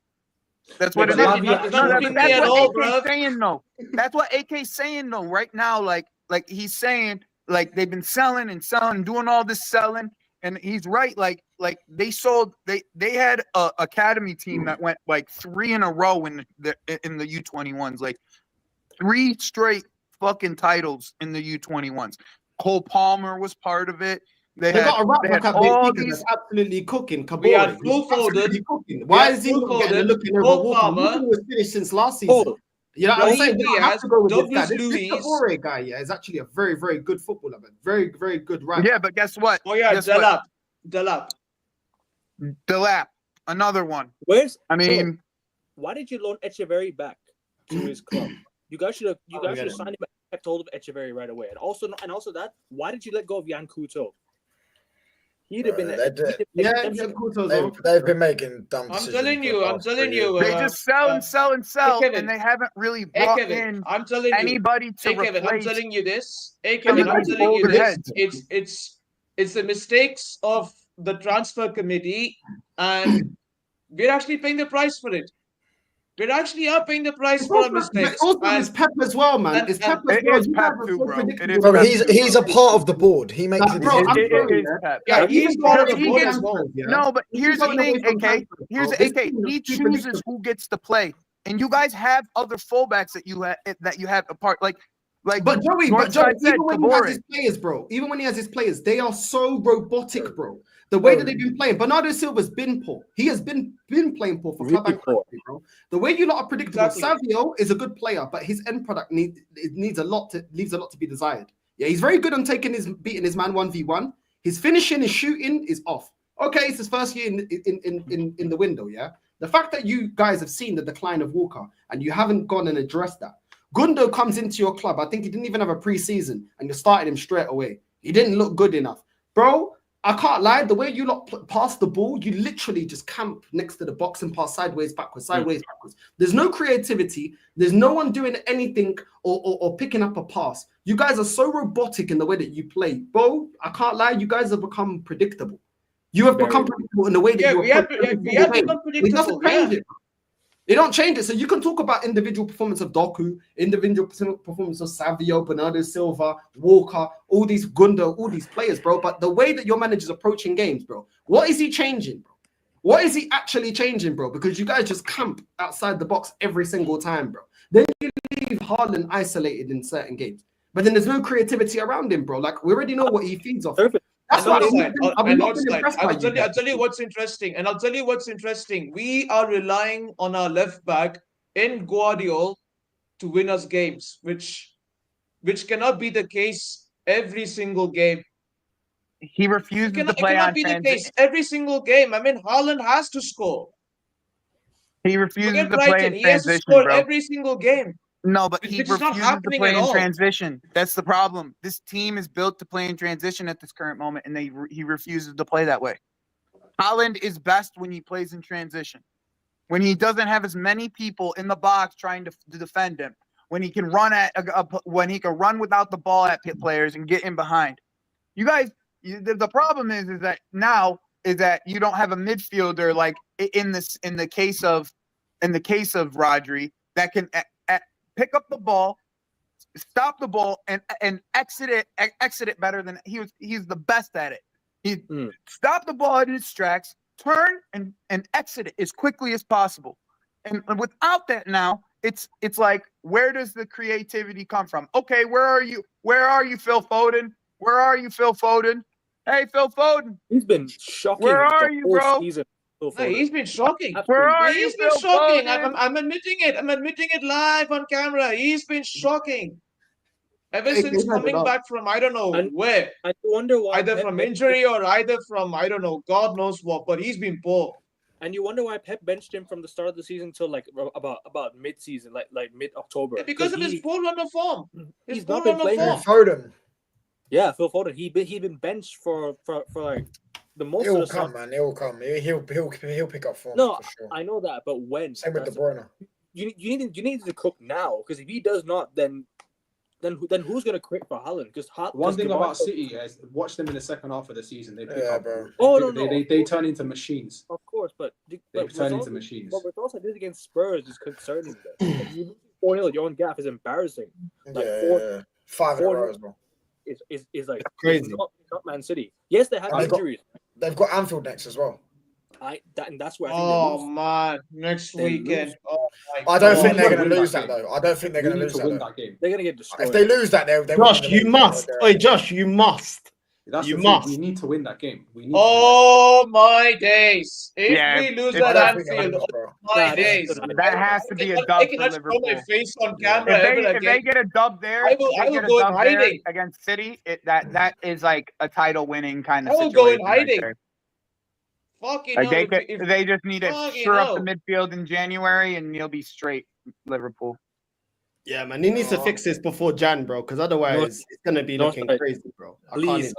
[SPEAKER 7] That's
[SPEAKER 8] Yeah,
[SPEAKER 7] what it
[SPEAKER 8] but
[SPEAKER 7] is.
[SPEAKER 8] it's not helping me at
[SPEAKER 7] what
[SPEAKER 8] all,
[SPEAKER 7] AK's
[SPEAKER 8] bro.
[SPEAKER 7] saying, though. That's what AK's saying, though. Right now, like he's saying, like they've been selling and doing all this selling, and he's right. Like they sold. They had a academy team that went like 3 in a row in the U21s, like 3 straight fucking titles in the U21s. Cole Palmer was part of it. They
[SPEAKER 1] got a right
[SPEAKER 7] they
[SPEAKER 1] back
[SPEAKER 7] had
[SPEAKER 1] at
[SPEAKER 7] all
[SPEAKER 1] Benfica
[SPEAKER 7] these.
[SPEAKER 1] that's absolutely cooking.
[SPEAKER 8] We had
[SPEAKER 1] Kabore.
[SPEAKER 8] Phil
[SPEAKER 1] Absolutely
[SPEAKER 8] Foden.
[SPEAKER 1] cooking. Why
[SPEAKER 8] had
[SPEAKER 1] is he
[SPEAKER 8] Phil
[SPEAKER 1] not getting a
[SPEAKER 8] Foden,
[SPEAKER 1] look in over
[SPEAKER 8] Cole
[SPEAKER 1] Walker?
[SPEAKER 8] Palmer.
[SPEAKER 1] Walker was finished since last season. You know what I'm
[SPEAKER 8] Raheem
[SPEAKER 1] saying? We don't have
[SPEAKER 8] Diaz,
[SPEAKER 1] to go with this guy.
[SPEAKER 8] Douglas
[SPEAKER 1] This
[SPEAKER 8] Luiz.
[SPEAKER 1] Kabore guy, yeah, is actually a very, very good footballer, man. Very, very good right.
[SPEAKER 7] Yeah, but guess what?
[SPEAKER 8] Oh yeah,
[SPEAKER 7] Guess what?
[SPEAKER 8] Delap.
[SPEAKER 7] Delap, another one.
[SPEAKER 2] Why did you loan Echeverry back to his club? You guys should have signed him and kept hold of Echeverry right away. And also that, why did you let go of Jan Couto? He'd have been
[SPEAKER 6] They've been making dumb decisions.
[SPEAKER 8] I'm telling you.
[SPEAKER 7] They just sell and sell and sell,
[SPEAKER 8] Kevin.
[SPEAKER 7] and they haven't really brought in anybody to replace.
[SPEAKER 8] I'm telling you this.
[SPEAKER 7] some
[SPEAKER 8] Kevin,
[SPEAKER 7] of
[SPEAKER 8] I'm
[SPEAKER 7] these
[SPEAKER 8] telling you
[SPEAKER 7] older
[SPEAKER 8] this.
[SPEAKER 7] heads.
[SPEAKER 8] It's the mistakes of the transfer committee, and we're actually paying the price for it. We actually are paying the price for our mistakes.
[SPEAKER 1] Also, it's Pep as well, man. It's Pep as
[SPEAKER 7] It
[SPEAKER 1] well.
[SPEAKER 7] is
[SPEAKER 1] You
[SPEAKER 7] Pep
[SPEAKER 1] guys are
[SPEAKER 7] too,
[SPEAKER 1] so
[SPEAKER 7] bro.
[SPEAKER 1] predictable.
[SPEAKER 7] It is
[SPEAKER 6] Bro,
[SPEAKER 7] Pep
[SPEAKER 6] he's a part of the board. He makes it.
[SPEAKER 1] Bro, I'm sorry,
[SPEAKER 7] is
[SPEAKER 1] yeah.
[SPEAKER 7] Pep.
[SPEAKER 8] Yeah, he's part of the
[SPEAKER 7] He
[SPEAKER 8] board
[SPEAKER 7] gets-
[SPEAKER 8] as well.
[SPEAKER 7] No, but here's the
[SPEAKER 1] going away
[SPEAKER 7] thing,
[SPEAKER 1] from
[SPEAKER 7] AK.
[SPEAKER 1] transfers,
[SPEAKER 7] Here's
[SPEAKER 1] bro.
[SPEAKER 7] the
[SPEAKER 1] This
[SPEAKER 7] AK.
[SPEAKER 1] team is
[SPEAKER 7] He
[SPEAKER 1] too
[SPEAKER 7] chooses
[SPEAKER 1] predictable.
[SPEAKER 7] who gets to play, and you guys have other fullbacks that you have apart. Like
[SPEAKER 1] But Joey,
[SPEAKER 7] Northside said,
[SPEAKER 1] even when he has
[SPEAKER 7] Kabore.
[SPEAKER 1] his players, bro, even when he has his players, they are so robotic, bro. The way that they've been playing, Bernardo Silva's been poor. He has been playing poor for club and country, bro. The way you lot are predictable.
[SPEAKER 8] Exactly.
[SPEAKER 1] Savio is a good player, but his end product leaves a lot to be desired. Yeah, he's very good on beating his man 1v1. His finishing, his shooting is off. Okay, it's his first year in the window. Yeah, the fact that you guys have seen the decline of Walker and you haven't gone and addressed that. Gundo comes into your club. I think he didn't even have a pre-season, and you started him straight away. He didn't look good enough, bro. I can't lie. The way you lot pass the ball, you literally just camp next to the box and pass sideways, backwards, sideways, backwards. There's no creativity. There's no one doing anything or picking up a pass. You guys are so robotic in the way that you play, bro. I can't lie. You guys have become predictable. You have become predictable in the way that you
[SPEAKER 8] we have become predictable.
[SPEAKER 1] It doesn't change it. They don't change it. So you can talk about individual performance of Doku, individual performance of Savio, Bernardo Silva, Walker, all these Gundo, all these players, bro. But the way that your manager's approaching games, bro, what is he changing, bro? What is he actually changing, bro? Because you guys just camp outside the box every single time, bro. Then you leave Haaland isolated in certain games. But then there's no creativity around him, bro. Like, we already know what he feeds off. That's why
[SPEAKER 8] I'll tell you what's interesting. And I'll tell you what's interesting. We are relying on our left back in Guardiola to win us games, which cannot be the case every single game.
[SPEAKER 7] He refuses to play on transition. It cannot be the case every single game. I mean, Haaland has to score. He refuses to play in transition,
[SPEAKER 8] he has to score every single game.
[SPEAKER 7] No, but he refuses to play in transition. That's the problem. This team is built to play in transition at this current moment, and he refuses to play that way. Haaland is best when he plays in transition, when he doesn't have as many people in the box trying to defend him, when he can run when he can run without the ball at players and get in behind. You guys, the problem is that now is that you don't have a midfielder like in the case of Rodri that can pick up the ball, stop the ball, and exit it better than he's the best at it. He stop the ball in its tracks, turn and exit it as quickly as possible. And without that now, it's like, where does the creativity come from? Okay, where are you? Where are you, Phil Foden? Where are you, Phil Foden? Hey, Phil Foden.
[SPEAKER 2] He's been shocking.
[SPEAKER 7] Where are you, bro?
[SPEAKER 8] No, he's been shocking.
[SPEAKER 7] Where are you?
[SPEAKER 8] He's been shocking. I'm admitting it. I'm admitting it live on camera. He's been shocking. Ever since coming back from I don't know where.
[SPEAKER 2] I wonder why.
[SPEAKER 8] Either from injury or either from I don't know, God knows what. But he's been poor.
[SPEAKER 2] And you wonder why Pep benched him from the start of the season till like about mid-season, like mid-October.
[SPEAKER 8] Because of his poor run of form.
[SPEAKER 2] He's not been playing.
[SPEAKER 6] Foden.
[SPEAKER 2] Yeah, Phil Foden. He'd been benched for like the most.
[SPEAKER 6] He'll come, man. He'll come. He'll pick up form.
[SPEAKER 2] No,
[SPEAKER 6] for sure.
[SPEAKER 2] I know that, but when?
[SPEAKER 6] Same with De Bruyne.
[SPEAKER 2] You need to cook now, because if he does not, then who's gonna quit for Haaland? Because
[SPEAKER 4] one thing about City, guys, watch them in the second half of the season. They pick up,
[SPEAKER 6] bro.
[SPEAKER 4] They turn into machines.
[SPEAKER 2] Of course, but
[SPEAKER 4] they turn into machines.
[SPEAKER 2] But what also did against Spurs is concerning. You 4-0 your own gaff is embarrassing. Like
[SPEAKER 6] 5 in a row as well.
[SPEAKER 2] Is like
[SPEAKER 1] crazy.
[SPEAKER 2] Not Man City. Yes, they have injuries.
[SPEAKER 6] They've got Anfield next as well.
[SPEAKER 2] That's where.
[SPEAKER 8] Man, next weekend.
[SPEAKER 6] I don't think they're going to lose that though. I don't think they're going to lose that game.
[SPEAKER 2] They're going to get destroyed.
[SPEAKER 6] If they lose that, they
[SPEAKER 1] Josh, you must. Oi, Josh, you must.
[SPEAKER 4] You must. We need to win that game.
[SPEAKER 8] My days! If we lose at Anfield, my days!
[SPEAKER 7] That has to be a dub for Liverpool.
[SPEAKER 8] My face on camera
[SPEAKER 7] if they get a dub there,
[SPEAKER 8] I will go in hiding
[SPEAKER 7] against City. That is like a title-winning kind of situation.
[SPEAKER 8] I will go in hiding.
[SPEAKER 7] Right,
[SPEAKER 8] fucking
[SPEAKER 7] like they just need to shore up the midfield in January, and you'll be straight, Liverpool.
[SPEAKER 1] Yeah, man, he needs to fix this before Jan, bro, because otherwise it's gonna be looking crazy, bro.
[SPEAKER 2] Please,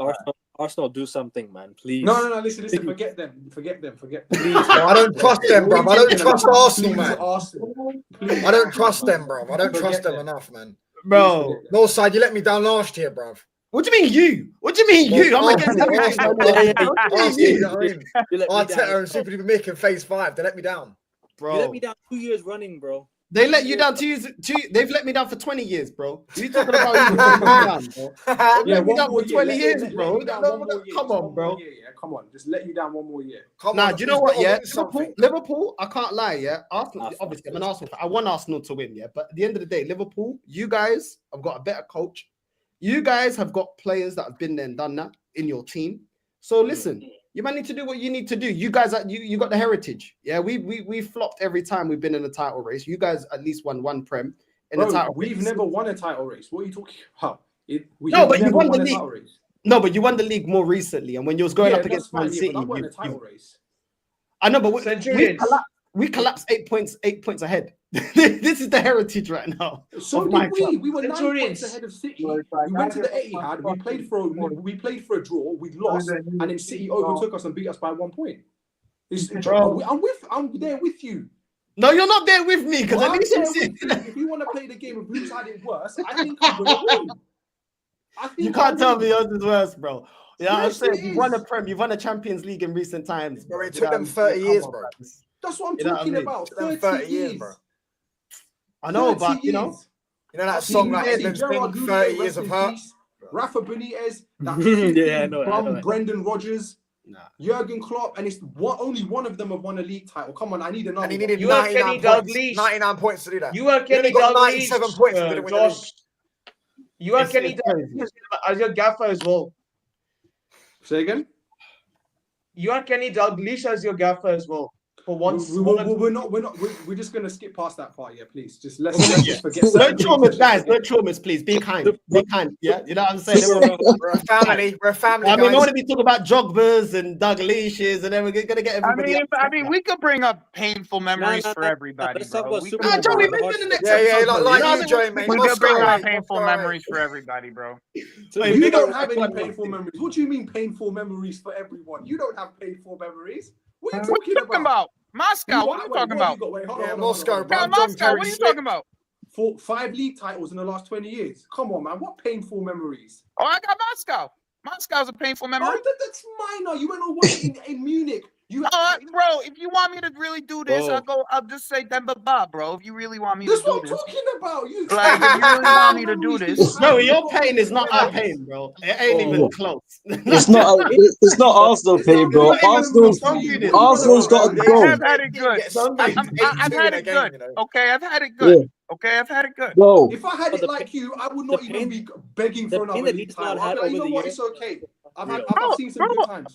[SPEAKER 2] Arsenal, do something, man. Please.
[SPEAKER 4] No. Listen. Forget them.
[SPEAKER 6] Please, I don't trust them, bro. I don't trust Arsenal, man. I don't trust them, bro. I don't trust them enough, man.
[SPEAKER 1] Bro,
[SPEAKER 6] Northside, you let me down last year, bro.
[SPEAKER 1] What do you mean you? What do you mean you? I'm against
[SPEAKER 6] Arteta and Super Duper Mick in phase 5. They let me down,
[SPEAKER 1] bro.
[SPEAKER 2] You let me down 2 years running, bro.
[SPEAKER 1] They let you down 2 years. They've let me down for 20 years, bro. What are you talking about? They've let me down for 20 years, bro. Come on, bro.
[SPEAKER 4] Come on, just let you down one more year.
[SPEAKER 1] Nah, do you know what? Yeah, Liverpool. I can't lie. Yeah, Arsenal. Obviously, I'm an Arsenal fan. I want Arsenal to win. Yeah, but at the end of the day, Liverpool. You guys have got a better coach. You guys have got players that have been there and done that in your team. So listen, you might need to do what you need to do. You guys, you got the heritage. Yeah, we flopped every time we've been in a title race. You guys at least won one prem in the title.
[SPEAKER 4] We've never won a title race. What are you talking about?
[SPEAKER 1] But you won the league. No, but you won the league more recently, and when you was going up against Man City,
[SPEAKER 4] won a title race.
[SPEAKER 1] I know, but we collapsed 8 points ahead. This is the heritage right now.
[SPEAKER 4] So
[SPEAKER 1] of my
[SPEAKER 4] did
[SPEAKER 1] club.
[SPEAKER 4] we were 9 points
[SPEAKER 8] Centurions.
[SPEAKER 4] ahead of City. We went to the Etihad. We played for a draw. We lost, and then City overtook us and beat us by 1 point. I'm there with you.
[SPEAKER 1] No, you're not there with me because
[SPEAKER 4] Well,
[SPEAKER 1] at least
[SPEAKER 4] I'm
[SPEAKER 1] you
[SPEAKER 4] there
[SPEAKER 1] see.
[SPEAKER 4] with you. If you want to play the game of who's had it worse, I think I'm gonna win.
[SPEAKER 1] You can't tell me yours is worse, bro. Yeah, I'm
[SPEAKER 4] Yes,
[SPEAKER 1] saying
[SPEAKER 4] it
[SPEAKER 1] you've won a
[SPEAKER 4] is.
[SPEAKER 1] Prem, you've won a Champions League in recent times.
[SPEAKER 6] Bro, it
[SPEAKER 1] You
[SPEAKER 6] took
[SPEAKER 1] know
[SPEAKER 6] them
[SPEAKER 1] what I mean?
[SPEAKER 6] 30
[SPEAKER 1] Come
[SPEAKER 6] years,
[SPEAKER 1] on,
[SPEAKER 6] bro.
[SPEAKER 1] guys.
[SPEAKER 4] That's what I'm
[SPEAKER 1] You know what I
[SPEAKER 4] talking
[SPEAKER 1] mean?
[SPEAKER 4] about.
[SPEAKER 6] Took them
[SPEAKER 4] 30
[SPEAKER 6] 30
[SPEAKER 4] years,
[SPEAKER 6] years, bro.
[SPEAKER 1] I know,
[SPEAKER 4] 30
[SPEAKER 1] but you know,
[SPEAKER 4] years.
[SPEAKER 6] You know that
[SPEAKER 4] I've
[SPEAKER 6] song
[SPEAKER 4] seen
[SPEAKER 6] that England's
[SPEAKER 4] Gerard
[SPEAKER 6] been
[SPEAKER 4] Houllier,
[SPEAKER 6] 30 years
[SPEAKER 4] rest
[SPEAKER 6] of
[SPEAKER 4] in
[SPEAKER 6] hurt?
[SPEAKER 4] peace. Rafa Benitez, that
[SPEAKER 2] Yeah, I know it, I know it.
[SPEAKER 4] Brendan Rodgers,
[SPEAKER 1] nah.
[SPEAKER 4] Jurgen Klopp, and only one of them have won a league title. Come on, I need another
[SPEAKER 6] And he
[SPEAKER 4] one.
[SPEAKER 6] needed
[SPEAKER 8] You are
[SPEAKER 6] 99
[SPEAKER 8] Kenny
[SPEAKER 6] points.
[SPEAKER 8] Dalglish.
[SPEAKER 6] 99 points to do that.
[SPEAKER 8] You are
[SPEAKER 6] He only
[SPEAKER 8] Kenny
[SPEAKER 6] got
[SPEAKER 8] Dalglish,
[SPEAKER 6] 97 points and didn't win the league.
[SPEAKER 8] Josh. You are
[SPEAKER 1] It's
[SPEAKER 8] Kenny
[SPEAKER 1] crazy.
[SPEAKER 8] Dalglish as your gaffer as well.
[SPEAKER 4] Say again?
[SPEAKER 8] You are Kenny Dalglish as your gaffer as well. For once,
[SPEAKER 4] We're just gonna skip past that part, yeah, please. Let's just forget.
[SPEAKER 1] No
[SPEAKER 4] certain things,
[SPEAKER 1] traumas,
[SPEAKER 4] let's just
[SPEAKER 1] guys. No
[SPEAKER 4] forget.
[SPEAKER 1] traumas, please. Be kind. Be kind. Yeah, you know what I'm saying?
[SPEAKER 6] We're a family. We're a family,
[SPEAKER 1] I mean, we
[SPEAKER 6] guys.
[SPEAKER 1] want to be talking about Jogbas and Douglashes, and then we're gonna get everybody.
[SPEAKER 7] I mean, we could bring up painful memories
[SPEAKER 2] no,
[SPEAKER 7] for
[SPEAKER 2] no.
[SPEAKER 7] everybody,
[SPEAKER 2] Let's talk
[SPEAKER 7] bro.
[SPEAKER 2] about
[SPEAKER 7] We
[SPEAKER 2] Super
[SPEAKER 7] could
[SPEAKER 1] Ah,
[SPEAKER 2] Bowl.
[SPEAKER 1] Joey,
[SPEAKER 2] Bro.
[SPEAKER 1] maybe in the next
[SPEAKER 6] Yeah,
[SPEAKER 1] episode.
[SPEAKER 6] like
[SPEAKER 1] you know what
[SPEAKER 6] you,
[SPEAKER 1] I'm
[SPEAKER 6] Joey,
[SPEAKER 1] saying?
[SPEAKER 6] mate.
[SPEAKER 7] We
[SPEAKER 6] Moscow,
[SPEAKER 7] could bring up
[SPEAKER 6] mate.
[SPEAKER 7] painful
[SPEAKER 6] Moscow,
[SPEAKER 7] memories
[SPEAKER 6] mate.
[SPEAKER 7] for everybody, bro.
[SPEAKER 1] Hey,
[SPEAKER 4] You
[SPEAKER 1] big
[SPEAKER 4] don't
[SPEAKER 1] up
[SPEAKER 4] have any
[SPEAKER 1] everyone.
[SPEAKER 4] painful memories. What do you mean painful memories for everyone? You don't have painful memories. What are you
[SPEAKER 7] What you
[SPEAKER 4] talking
[SPEAKER 7] talking about? Moscow, what are you talking about?
[SPEAKER 6] Yeah, Moscow, bro.
[SPEAKER 7] Yeah,
[SPEAKER 6] John
[SPEAKER 7] Moscow,
[SPEAKER 6] Terry
[SPEAKER 7] what are you
[SPEAKER 6] Slick.
[SPEAKER 7] talking about?
[SPEAKER 4] 5 league titles in the last 20 years. Come on, man. What painful memories?
[SPEAKER 7] Oh, I got Moscow. Moscow's a painful memory.
[SPEAKER 4] Oh, that's minor. You went and won it in Munich.
[SPEAKER 7] Bro, if you want me to really do this,
[SPEAKER 2] Bro.
[SPEAKER 7] I'll just say Demba Ba, bro. If you really want me
[SPEAKER 4] That's
[SPEAKER 7] to do
[SPEAKER 4] what I'm
[SPEAKER 7] this.
[SPEAKER 4] talking about. You
[SPEAKER 7] Like, if you really want me to do this.
[SPEAKER 1] No, your pain is not our pain, bro. It ain't even close.
[SPEAKER 3] It's not. It's not Arsenal pain, bro. Arsenal's got to
[SPEAKER 7] I
[SPEAKER 3] go.
[SPEAKER 7] have had it good. I've had it good. Okay, I've had it good. Okay, I've had it good.
[SPEAKER 3] Bro,
[SPEAKER 4] If I had it like you, I would not even be begging for another league title. I'd be like, you know what? It's okay. I've seen some good times.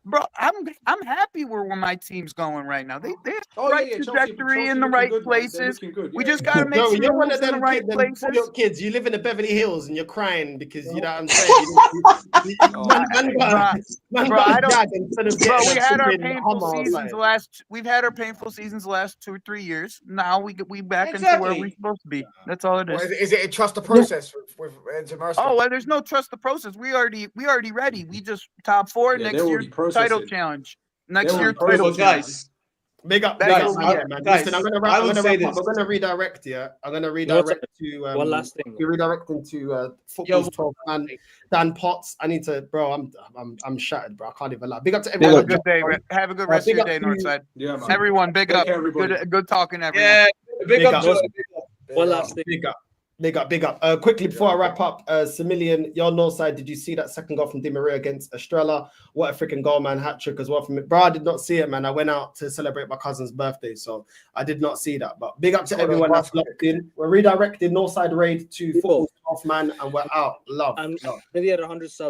[SPEAKER 7] Bro, I'm happy where my team's going right now. They have the
[SPEAKER 4] Oh,
[SPEAKER 7] right
[SPEAKER 4] yeah,
[SPEAKER 7] trajectory in the
[SPEAKER 4] looking
[SPEAKER 7] right
[SPEAKER 4] good, man. They're
[SPEAKER 7] places.
[SPEAKER 4] looking good,
[SPEAKER 7] We
[SPEAKER 4] yeah,
[SPEAKER 7] just
[SPEAKER 4] yeah.
[SPEAKER 7] gotta make
[SPEAKER 1] No,
[SPEAKER 7] some
[SPEAKER 1] you're one
[SPEAKER 7] moves
[SPEAKER 1] of
[SPEAKER 7] in the
[SPEAKER 1] them
[SPEAKER 7] right
[SPEAKER 1] kids, them
[SPEAKER 7] places.
[SPEAKER 1] poor kids. You live in the Beverly Hills and you're crying because you know what I'm saying. Man
[SPEAKER 7] Bro, I
[SPEAKER 1] got a
[SPEAKER 7] don't-
[SPEAKER 1] jag instead of
[SPEAKER 7] Bro,
[SPEAKER 1] getting
[SPEAKER 7] we
[SPEAKER 1] a
[SPEAKER 7] had our
[SPEAKER 1] flipping
[SPEAKER 7] painful
[SPEAKER 1] Hummer or
[SPEAKER 7] seasons
[SPEAKER 1] something.
[SPEAKER 7] we've had our painful seasons the last 2 or 3 years. Now we back into where we're
[SPEAKER 8] Exactly.
[SPEAKER 7] supposed to be. That's all it
[SPEAKER 6] Well,
[SPEAKER 7] is.
[SPEAKER 6] is it a trust the process with Enzo Maresca?
[SPEAKER 7] Oh, well, there's no trust the process. We already ready. We just top 4
[SPEAKER 4] Yeah,
[SPEAKER 7] next
[SPEAKER 4] they're
[SPEAKER 7] year
[SPEAKER 4] already processing.
[SPEAKER 7] title challenge. Next
[SPEAKER 4] They're
[SPEAKER 7] year
[SPEAKER 4] already
[SPEAKER 7] title
[SPEAKER 8] But
[SPEAKER 7] challenge.
[SPEAKER 8] guys,
[SPEAKER 1] Big up,
[SPEAKER 7] That's
[SPEAKER 8] guys,
[SPEAKER 7] what we
[SPEAKER 1] man.
[SPEAKER 7] get.
[SPEAKER 1] Man.
[SPEAKER 8] guys,
[SPEAKER 1] Listen, I'm gonna
[SPEAKER 8] I would
[SPEAKER 1] wrap
[SPEAKER 8] say
[SPEAKER 1] up.
[SPEAKER 8] this.
[SPEAKER 1] I'm gonna redirect. Yeah, I'm gonna
[SPEAKER 2] You know
[SPEAKER 1] redirect to
[SPEAKER 2] one last thing.
[SPEAKER 1] You're redirecting to football's 12 man. Dan Potts. I need to, bro. I'm shattered, bro. I can't even lie. Big up to
[SPEAKER 7] Have
[SPEAKER 1] everyone.
[SPEAKER 7] a good day. Have a good rest of
[SPEAKER 1] big
[SPEAKER 7] your
[SPEAKER 1] up
[SPEAKER 7] day,
[SPEAKER 1] to-
[SPEAKER 7] Northside.
[SPEAKER 4] Yeah, man.
[SPEAKER 7] Everyone, big
[SPEAKER 4] Take
[SPEAKER 7] up.
[SPEAKER 4] care, everybody.
[SPEAKER 7] Good talking, everyone.
[SPEAKER 8] Yeah, big up,
[SPEAKER 1] up.
[SPEAKER 8] Joe.
[SPEAKER 2] One last thing.
[SPEAKER 1] Big up. Quickly before I wrap up, Similian, your Northside, did you see that second goal from Di Maria against Estrella? What a freaking goal, man. Hat trick as well from it. Bro, I did not see it, man. I went out to celebrate my cousin's birthday, so I did not see that. But big up to everyone that's locked in. We're redirecting Northside Raid to football's 12th man, and we're out. Love.
[SPEAKER 2] Maybe at 100 subs.